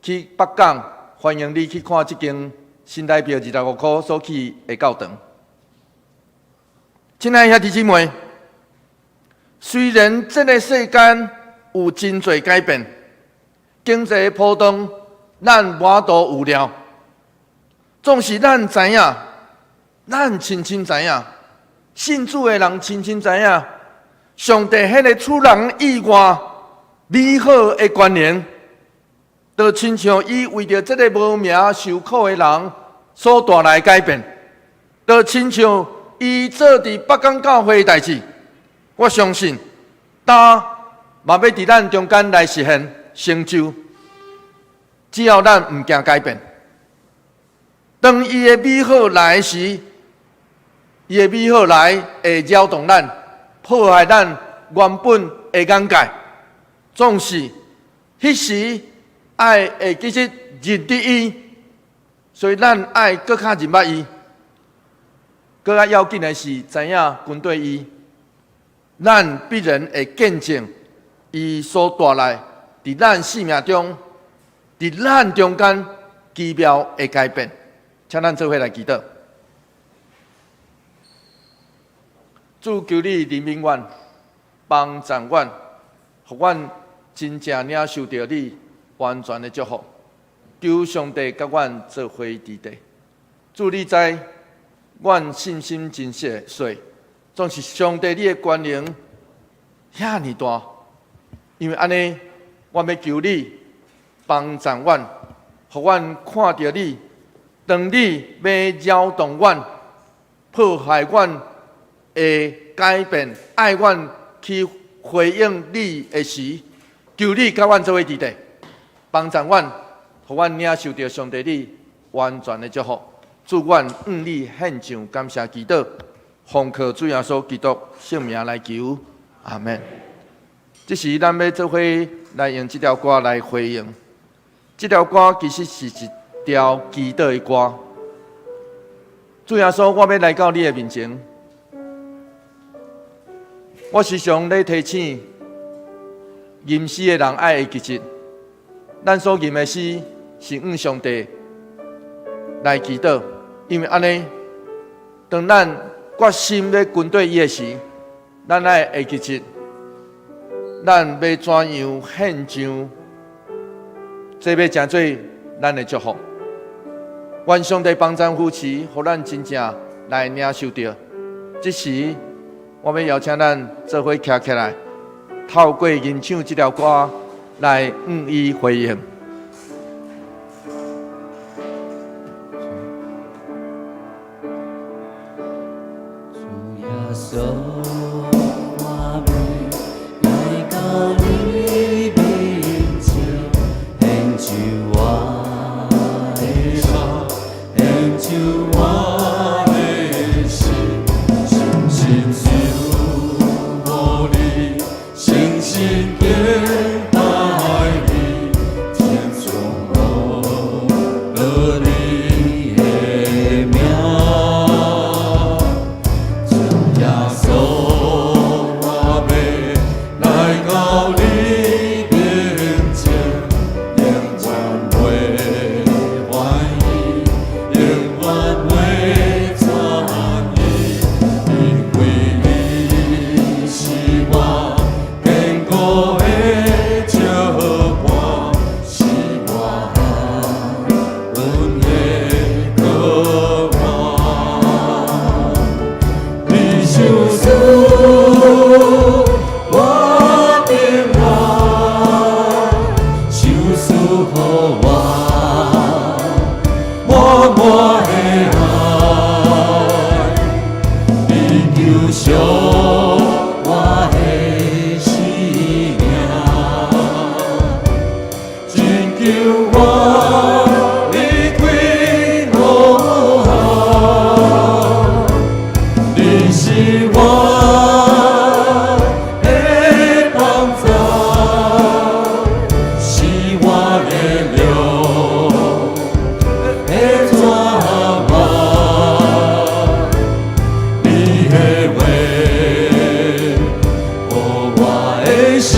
去北港，欢迎你去看即间新台币25块所起的教堂。亲爱的兄弟姊妹，虽然这个世间有真侪改变，经济波动，咱无多有了，总是咱知影，咱深深知影，信主的人深深知影。上帝迄个处人以外美好的观念，就亲像伊为着这个无名受苦的人所带来改变，就亲像伊做伫北港教会的代志，我相信他嘛要伫咱中间来实现成就，只要咱毋惊改变。当伊的美好来时，伊的美好来会扰动咱。破坏咱原本的眼界，总是迄时爱会记实认得伊，所以咱爱搁较认捌伊。搁较要紧的是知影军队伊，咱必然会见证伊所带来伫咱生命中、伫咱中间奇妙的改变。请咱做伙来祈祷。主求你怜悯阮、帮助阮，互阮真正领受到你完全的祝福。求上帝甲阮做伙伫地。主你知，阮信心真细，总是上帝你的权能遐尼大，因为安尼，我要求你帮助阮，互阮看到你，当你要扰动阮、破坏阮。会改变爱阮去回应你的时，求你甲阮做伙伫地，帮助阮，互阮领受到上帝你完全的祝福。祝阮你献上感谢祈祷，奉靠主耶稣基督圣名来求，阿门。这时咱要做伙来用这条歌来回应。这条歌其实是一条祈祷的歌。主耶稣，我要来到你的面前。我时常咧提醒吟诗的人爱会记忆，咱所吟的诗是向上帝来祈祷，因为安尼，当咱决心要跟对伊的时，咱爱会记忆，咱要怎样献上，这要成做咱的祝福。愿上帝帮助扶持，互咱真正来领受到。这时，我要邀请咱做伙站起来，透过吟唱这条歌来伊回应。主耶稣，我要来到你面前，献上我的心，献上我的心，深深受我你，深深敬拜你，天上我了你的名。主耶稣，我要来到你面前，永远袂怀疑，永远袂存疑，因为你是我坚固的石磐，是我稳的渴望。我你归我你是我的帮助，是我的力，的抓我，你的话，予我的心。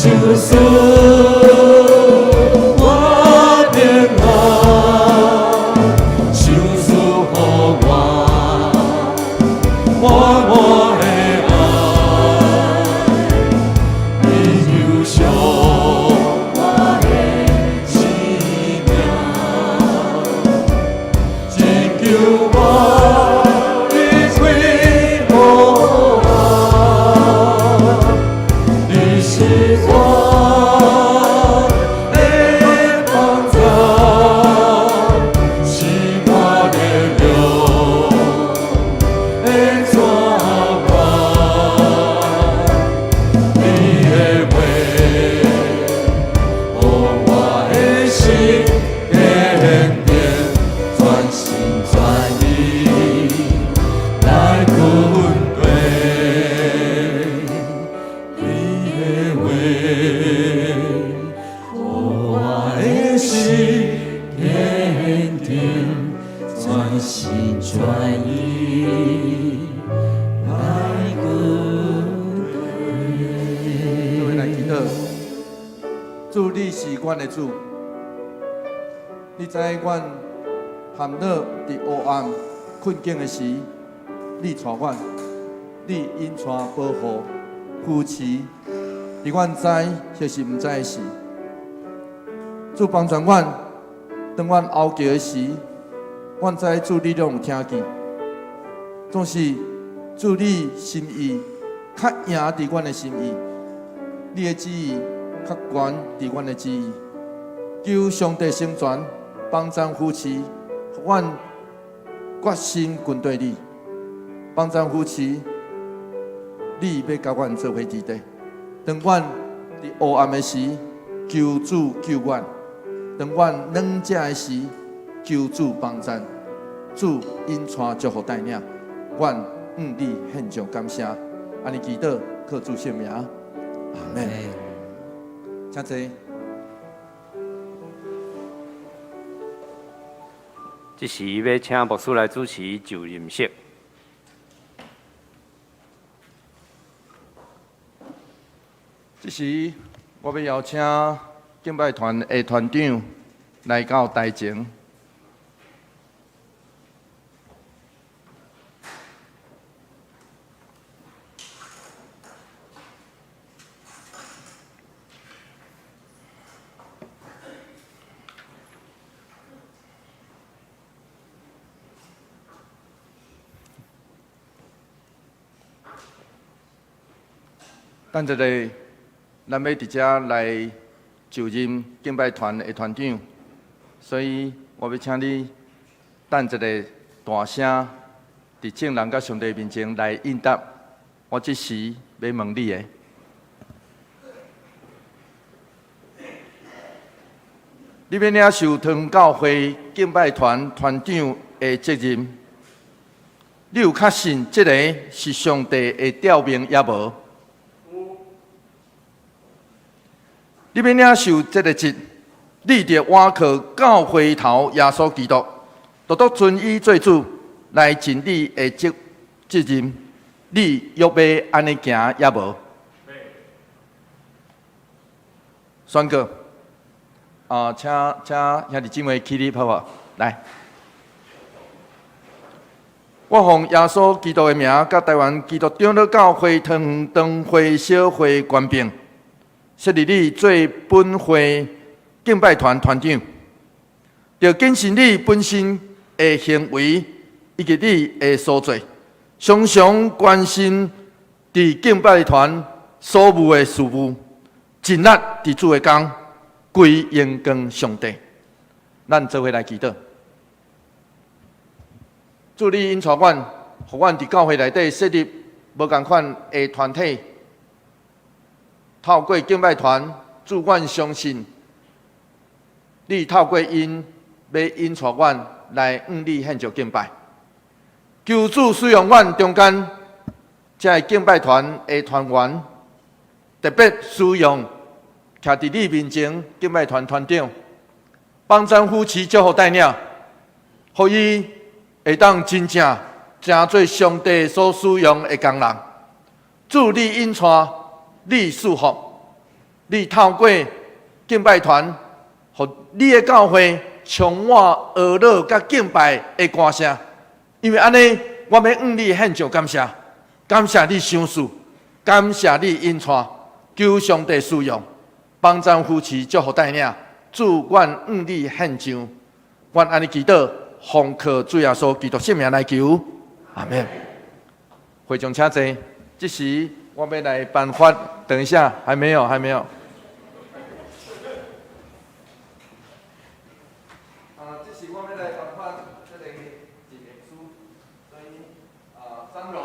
就是我平安，就是予我的爱，你救赎我的生命，拯救我，你归我，你是我。主，你是阮的主，你知阮含恼伫黑暗困境的时，你带阮，你引带保护扶持，伫阮知或是毋知的时，主帮助阮，当阮哀叫的时，阮知主你拢有听见，总是主你心意较赢伫阮的心意，你的旨意。较悬伫阮的旨意，求上帝成全，帮助扶持，互阮决心跟对你，帮助扶持，你要甲阮做伙伫地。当阮伫黑暗的时，求主救阮；当阮软弱的时，求主帮助。主因带祝福带领，阮你献上感谢。安尼祈祷，靠主圣名，阿门。请坐。这时要请牧师来主持就任式。这时我要邀请敬拜团的团长来到台前。等一下，咱要直接来就任敬拜团的团长，所以我要请你等一下大声伫众人甲上帝面前来应答。我这时要问你的，你要领受堂教会敬拜团团长的责任，你有确信这个是上帝的调命也无？你要领受这个职，你得倚靠教会头耶稣基督，独独尊伊做主来尽你的责任。你要安尼行也无？宣告。请兄弟姊妹起立，好不好？来，我奉耶稣基督的名，甲台湾基督长老教会堂会小会官兵。设立你做本会敬拜团团长，要谨慎你本身的行为以及你的所做，常常关心伫敬拜团所有的事务，尽力伫主的工，归荣光上帝。咱做伙来祈祷。祝你因带阮，互阮伫教会内底设立无共款的团体，透过敬拜团，祝阮相信，你透过因要引带阮来向你献上敬拜。求主使用阮中间这敬拜团的团员，特别使用徛伫你面前敬拜团团长，帮咱夫妻祝福带领，互伊会当真正做上帝所使用的工人。祝你引带，你祝福，你透过敬拜团，互你的教会充满娱乐甲敬拜的歌声。因为安尼，我要向你献上感谢，感谢你赏赐，感谢你引带，求上帝使用，帮咱夫妻祝福带领，祝愿向你献上，愿安尼祈祷，奉靠主耶稣基督圣名来求，阿门。会众请坐，这时我要来颁发，等一下，还没有。这时我要来颁发这个纪念书，所以张荣，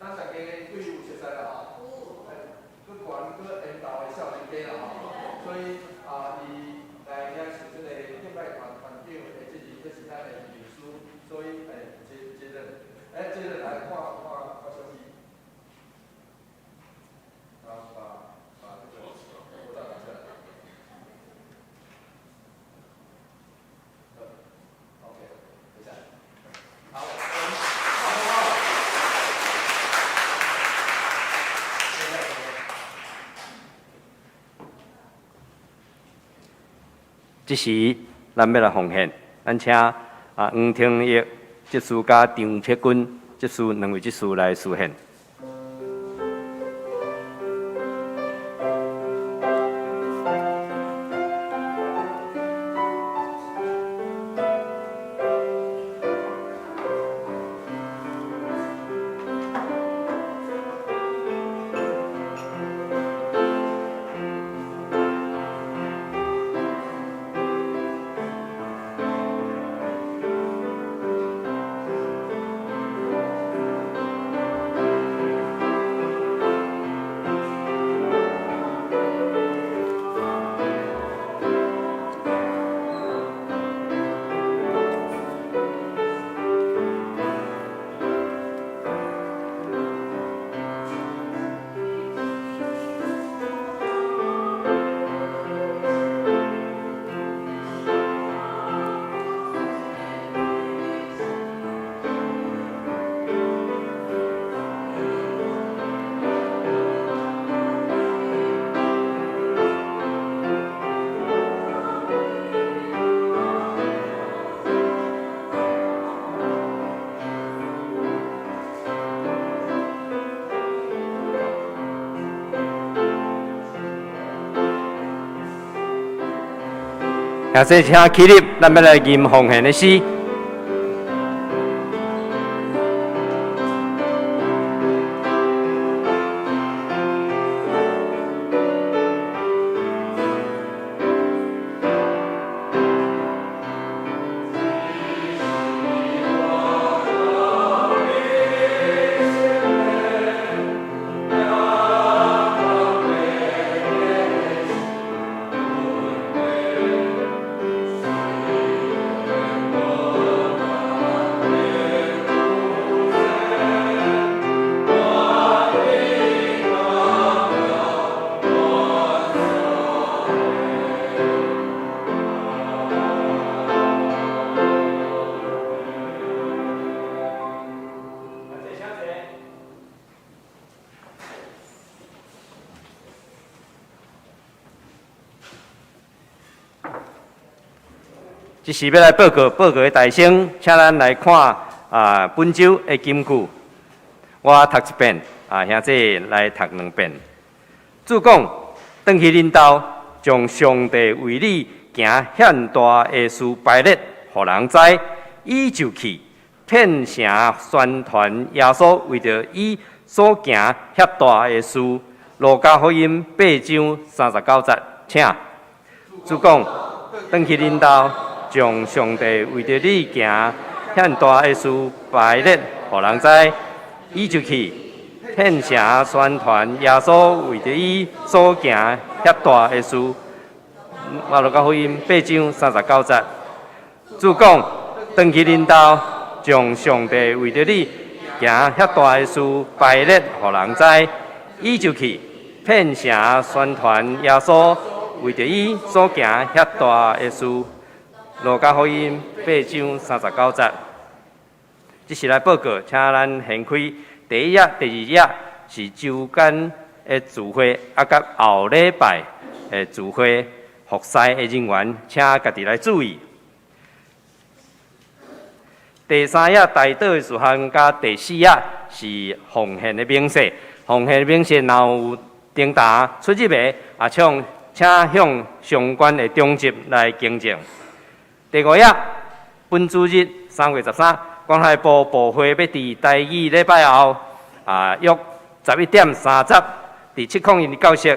咱大家对有熟悉啦吼，搁悬搁缘投的少年家啦吼，所以伊来也是这个敬拜团团长的这是咱的纪念书，所以接着来看消息。把这个护照拿出来。OK， 等一下。好，这时咱要来奉献，咱请黄廷义执事甲张铁军执事两位执事来施献。也是请起立，咱要来吟奉献的诗。这是要来报告的大声，请咱来看本周的金句。我读一遍，兄弟来读两遍。主讲，转去恁兜，将上帝为你行显大的事排列，互人知，伊就去遍城宣传耶稣为着伊所行遐大的事。路加福音8章39节，请。主讲，转去恁兜。将上帝为着你行遐大的事排列，互人知，伊就去骗城宣传耶稣为着伊所行遐大的事。马路加福音8章39节，主讲，转去恁兜，将上帝为着你行遐大的事排列，互人知，伊就去骗城宣传耶稣为着伊所行遐大的事。路加福音8章39节。即是来报告，请咱掀开第一页、第二页是周间的聚会，甲后礼拜的聚会服侍的人员，请家己来注意。第三页代祷的事项，甲第四页是奉献的明细。奉献的明细，若有订单出入的，请向相关的中级来更正。第5页本主日3月13，关海部部会要伫第二礼拜后，约11点30，伫701教室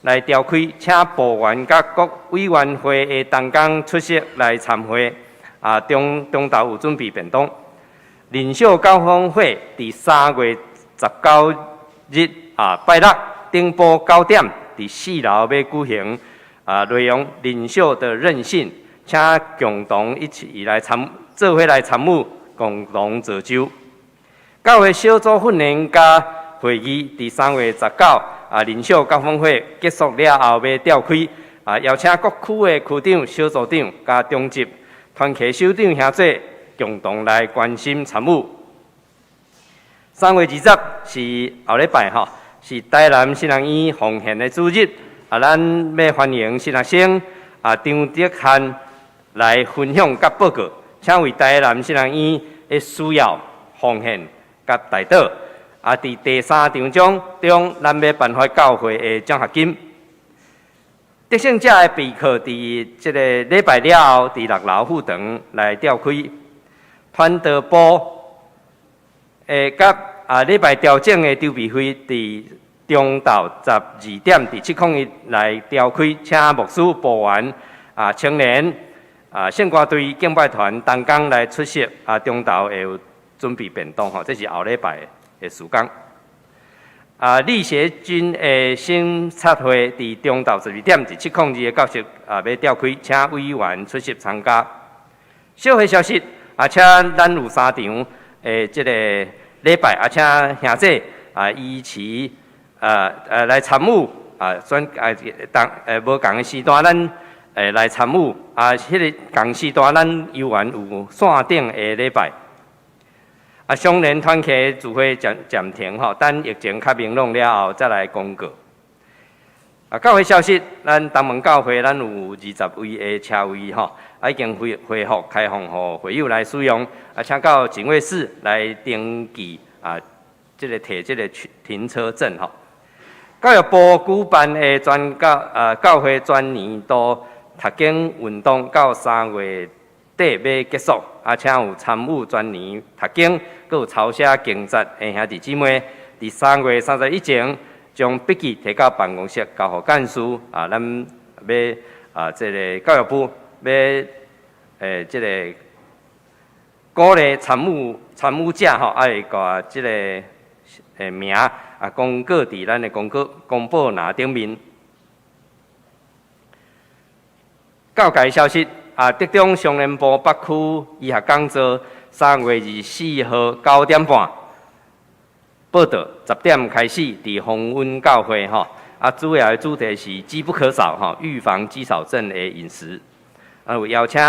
来召开，请部员甲各委员会的同工出席来参会。中昼有准备便当。领袖交锋会伫3月19日拜六顶晡9点伫4楼要举行。内容领袖的任性。请共同一起来做伙来参与，共同造就。教会小组训练加会议伫3月19，领袖交锋会结束了后要召开，邀请各区的区长、小组长加中级团契首长兄弟共同来关心参与。3月20是后礼拜是台南新人院奉献的主日，咱要欢迎新学生张德汉。来分享甲报告，请为台南新人院的需要奉献甲代祷。伫第3场中，咱要颁发教会的奖学金。得胜者的备课伫即个礼拜了后，伫6楼副堂来召开。传道部甲礼拜调整的筹备会伫中昼12点伫701来召开，请牧师、部员、青年。圣歌队敬拜团同工来出席，中昼会有准备便当这是后礼拜的时间。立协军的新测会伫中昼12点至702的教室要召开，请委员出席参加。小会消息，请咱有3场这个礼拜，请兄弟依期来参与无同的时段咱。来参与迄个同时段，咱游园有线顶的礼拜。相连团契聚会暂停等疫情较明朗了后再来公告。教会消息，咱东门教会咱有20位的车位已经恢复开放予会友来使用。请到警卫室来登记即个摕即个停车证教育部举办的教会专年度。读经运动到3月底要结束，请有参与专年读经，佮有抄写经节的兄弟姊妹，伫3月31前将笔记摕到办公室交予干事。咱要这个教育部要这个鼓励参与者爱甲这个名公告伫咱的公报栏顶面。教界消息，德中商联部北区医学讲座3月24号9点半报道，10点开始伫丰温教会主要的主题是机不可少预防肌少症的饮食。有邀请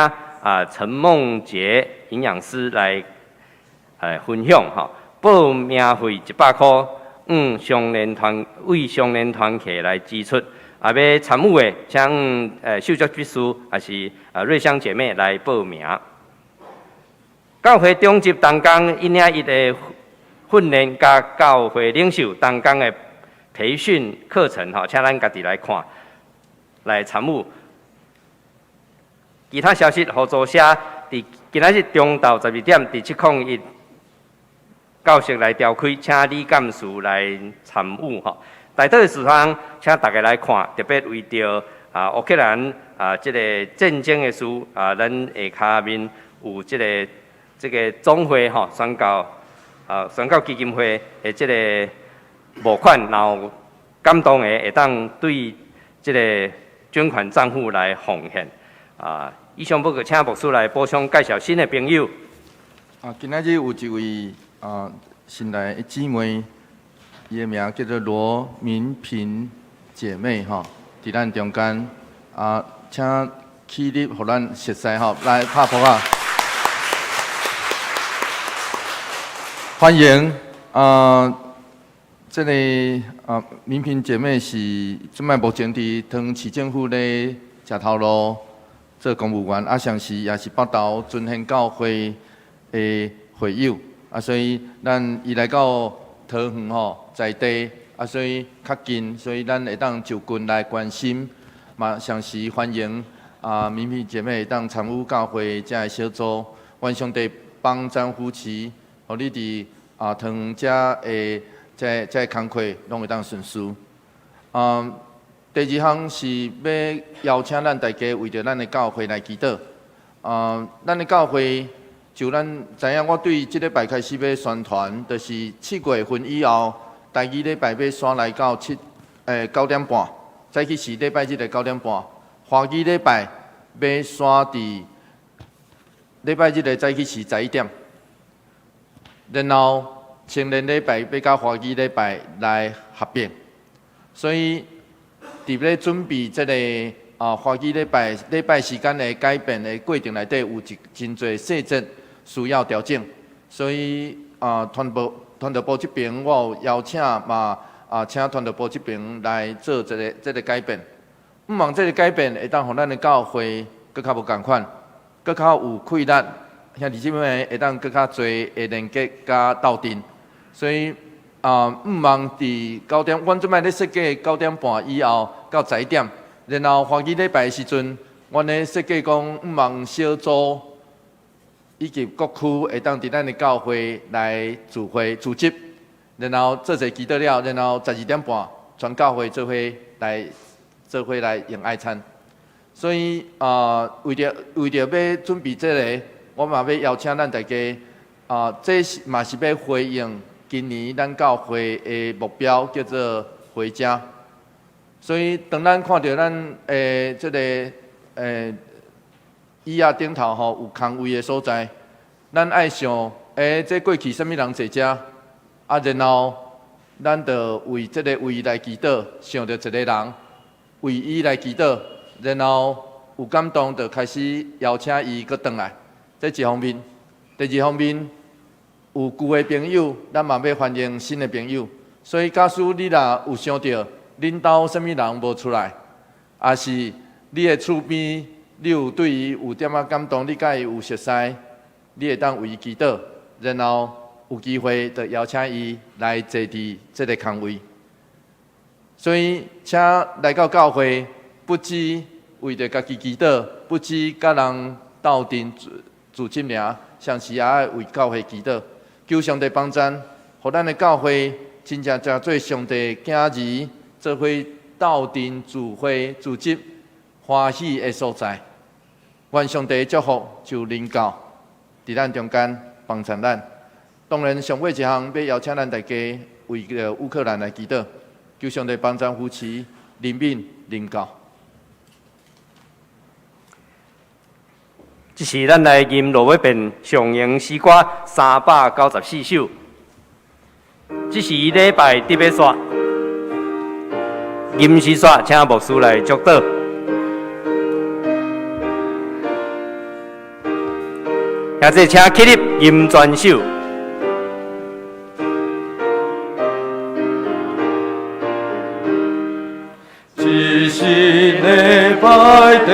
陈梦杰营养师来分享报名费100块，为商联团契来支出。要参与的，请秀作秘书还是瑞香姐妹来报名。教会中级同工101的训练加教会领袖同工的培训课程请咱家己来看，来参与。其他消息，合作社伫今仔日中昼12点伫701教室来召开，请李干事来参与代祷的事项，请大家来看，特别为着乌克兰即个战争的事咱下骹面有即个这个总会宣告基金会的这个募款，然后感动的会当对这个捐款账户来奉献。以上要请牧师来补充介绍新的朋友。今仔日有一位新来的姊妹，伊的名叫做罗民平姐妹伫咱中间请起立，互咱熟悉来拍鼓啊！欢迎这个民平姐妹是即摆目前伫汤市政府咧食头路做公务员，上时也是北投尊贤教会的会友，所以咱伊来到桃园在地，所以较近，所以咱会当就近来关心，嘛上时欢迎民平姐妹会当参与教会这个小组，愿上帝帮咱夫妻，互你伫桃园这的工课拢会当顺遂。第二项是要邀请咱大家为着咱的教会来祈祷。咱的教会就咱知影，我对即礼拜开始要宣传，就是7月份以后，第2礼拜要刷来到9点半，早起是礼拜日的9点半，花期礼拜要刷伫礼拜日的早起是11点，然后青年礼拜要甲花期礼拜来合并，所以伫咧准备即个花期礼拜时间的改变的过程内底，有真侪细节需要调整，所以团队部这边我有邀请请团队部这边来做这个改变。毋望这个改变会当互咱的教会更较无共款，更较有气力，兄弟姊妹会当更较侪的连接甲斗阵。所以毋望伫9点，阮即摆咧设计9点半以后到11点，然后花期礼拜的时阵，阮咧设计讲毋望小组以及各区会当伫咱的教会来聚会组织，然后做者祈祷了，然后12点半全教会做伙来用爱餐。所以为着要准备这个，我嘛要邀请咱大家这嘛是要回应今年咱教会的目标，叫做回家。所以当咱看到咱这个椅仔顶头有空位的所在，咱爱想这过去什么人坐遮然后咱就为这个位来祈祷，想到一个人为伊来祈祷，然后有感动就开始邀请伊搁转来，这一方面。第二方面，有旧的朋友，咱嘛要欢迎新的朋友。所以，假使你若有想到恁兜什么人无出来，也是你的厝边，你有对伊有点仔感动，你甲伊有熟悉，你会当为伊祈祷，然后有机会就邀请伊来坐伫这个空位。所以，请来到教会，不止为着家己祈祷，不止甲人斗阵自斟尔，上时也爱为教会祈祷，求上帝帮咱，互咱的教会真正做上帝囝儿，做伙斗阵聚会组织欢喜的所在。愿上帝的祝福就临到伫咱中间帮衬咱。当然，上尾一项要邀请咱大家为着乌克兰来祈祷。求上帝帮咱夫妻怜悯临到。这是咱来吟落尾篇上营诗歌394首。这是礼拜特别刷，吟诗刷，请牧师来祝祷。现在请起立吟全首。这是礼拜特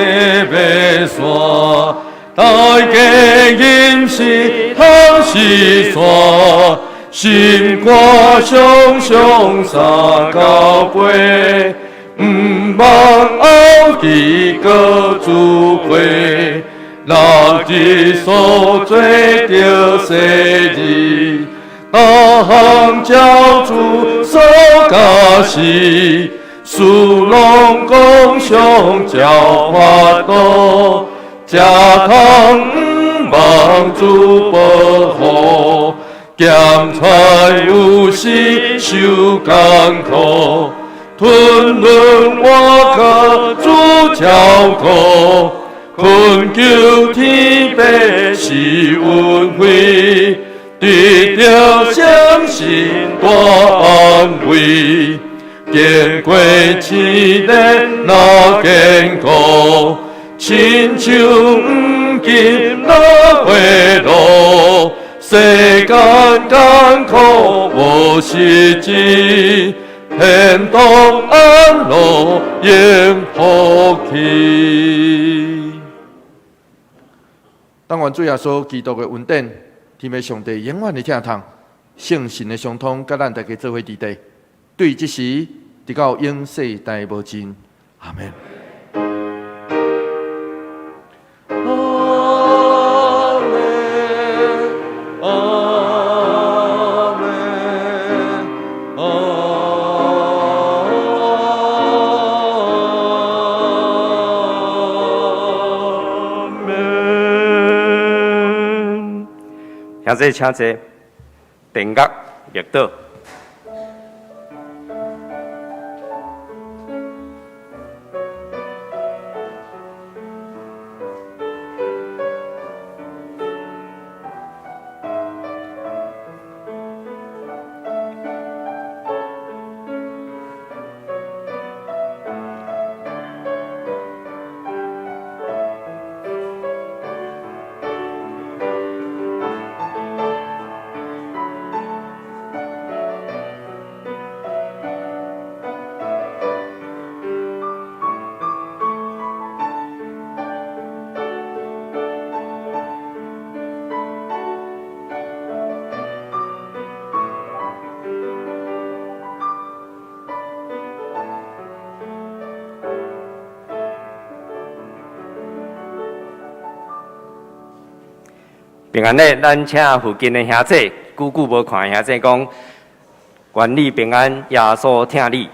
别刷，大家吟诗通诗刷，心肝常常三交杯，毋忘后期各聚会，六日所做着细日，各项教主所教示。属龙共享教法度，家堂望主保护，咸菜有时受艰苦，吞论我甲主照顾，困求天父是恩惠，得着相信大安慰。经过试炼那坚固，亲像黄金那回路，世间艰苦无实质，天堂安乐永福气。但愿主耶稣基督的恩典，天父上帝永远的听从，圣神的相通，甲咱大家做伙伫地。对即时，直到永世代无尽。阿门。现在请坐，定格乐道。平安日，咱请附近的兄弟，久久无看的兄弟讲，愿你平安，耶稣听你。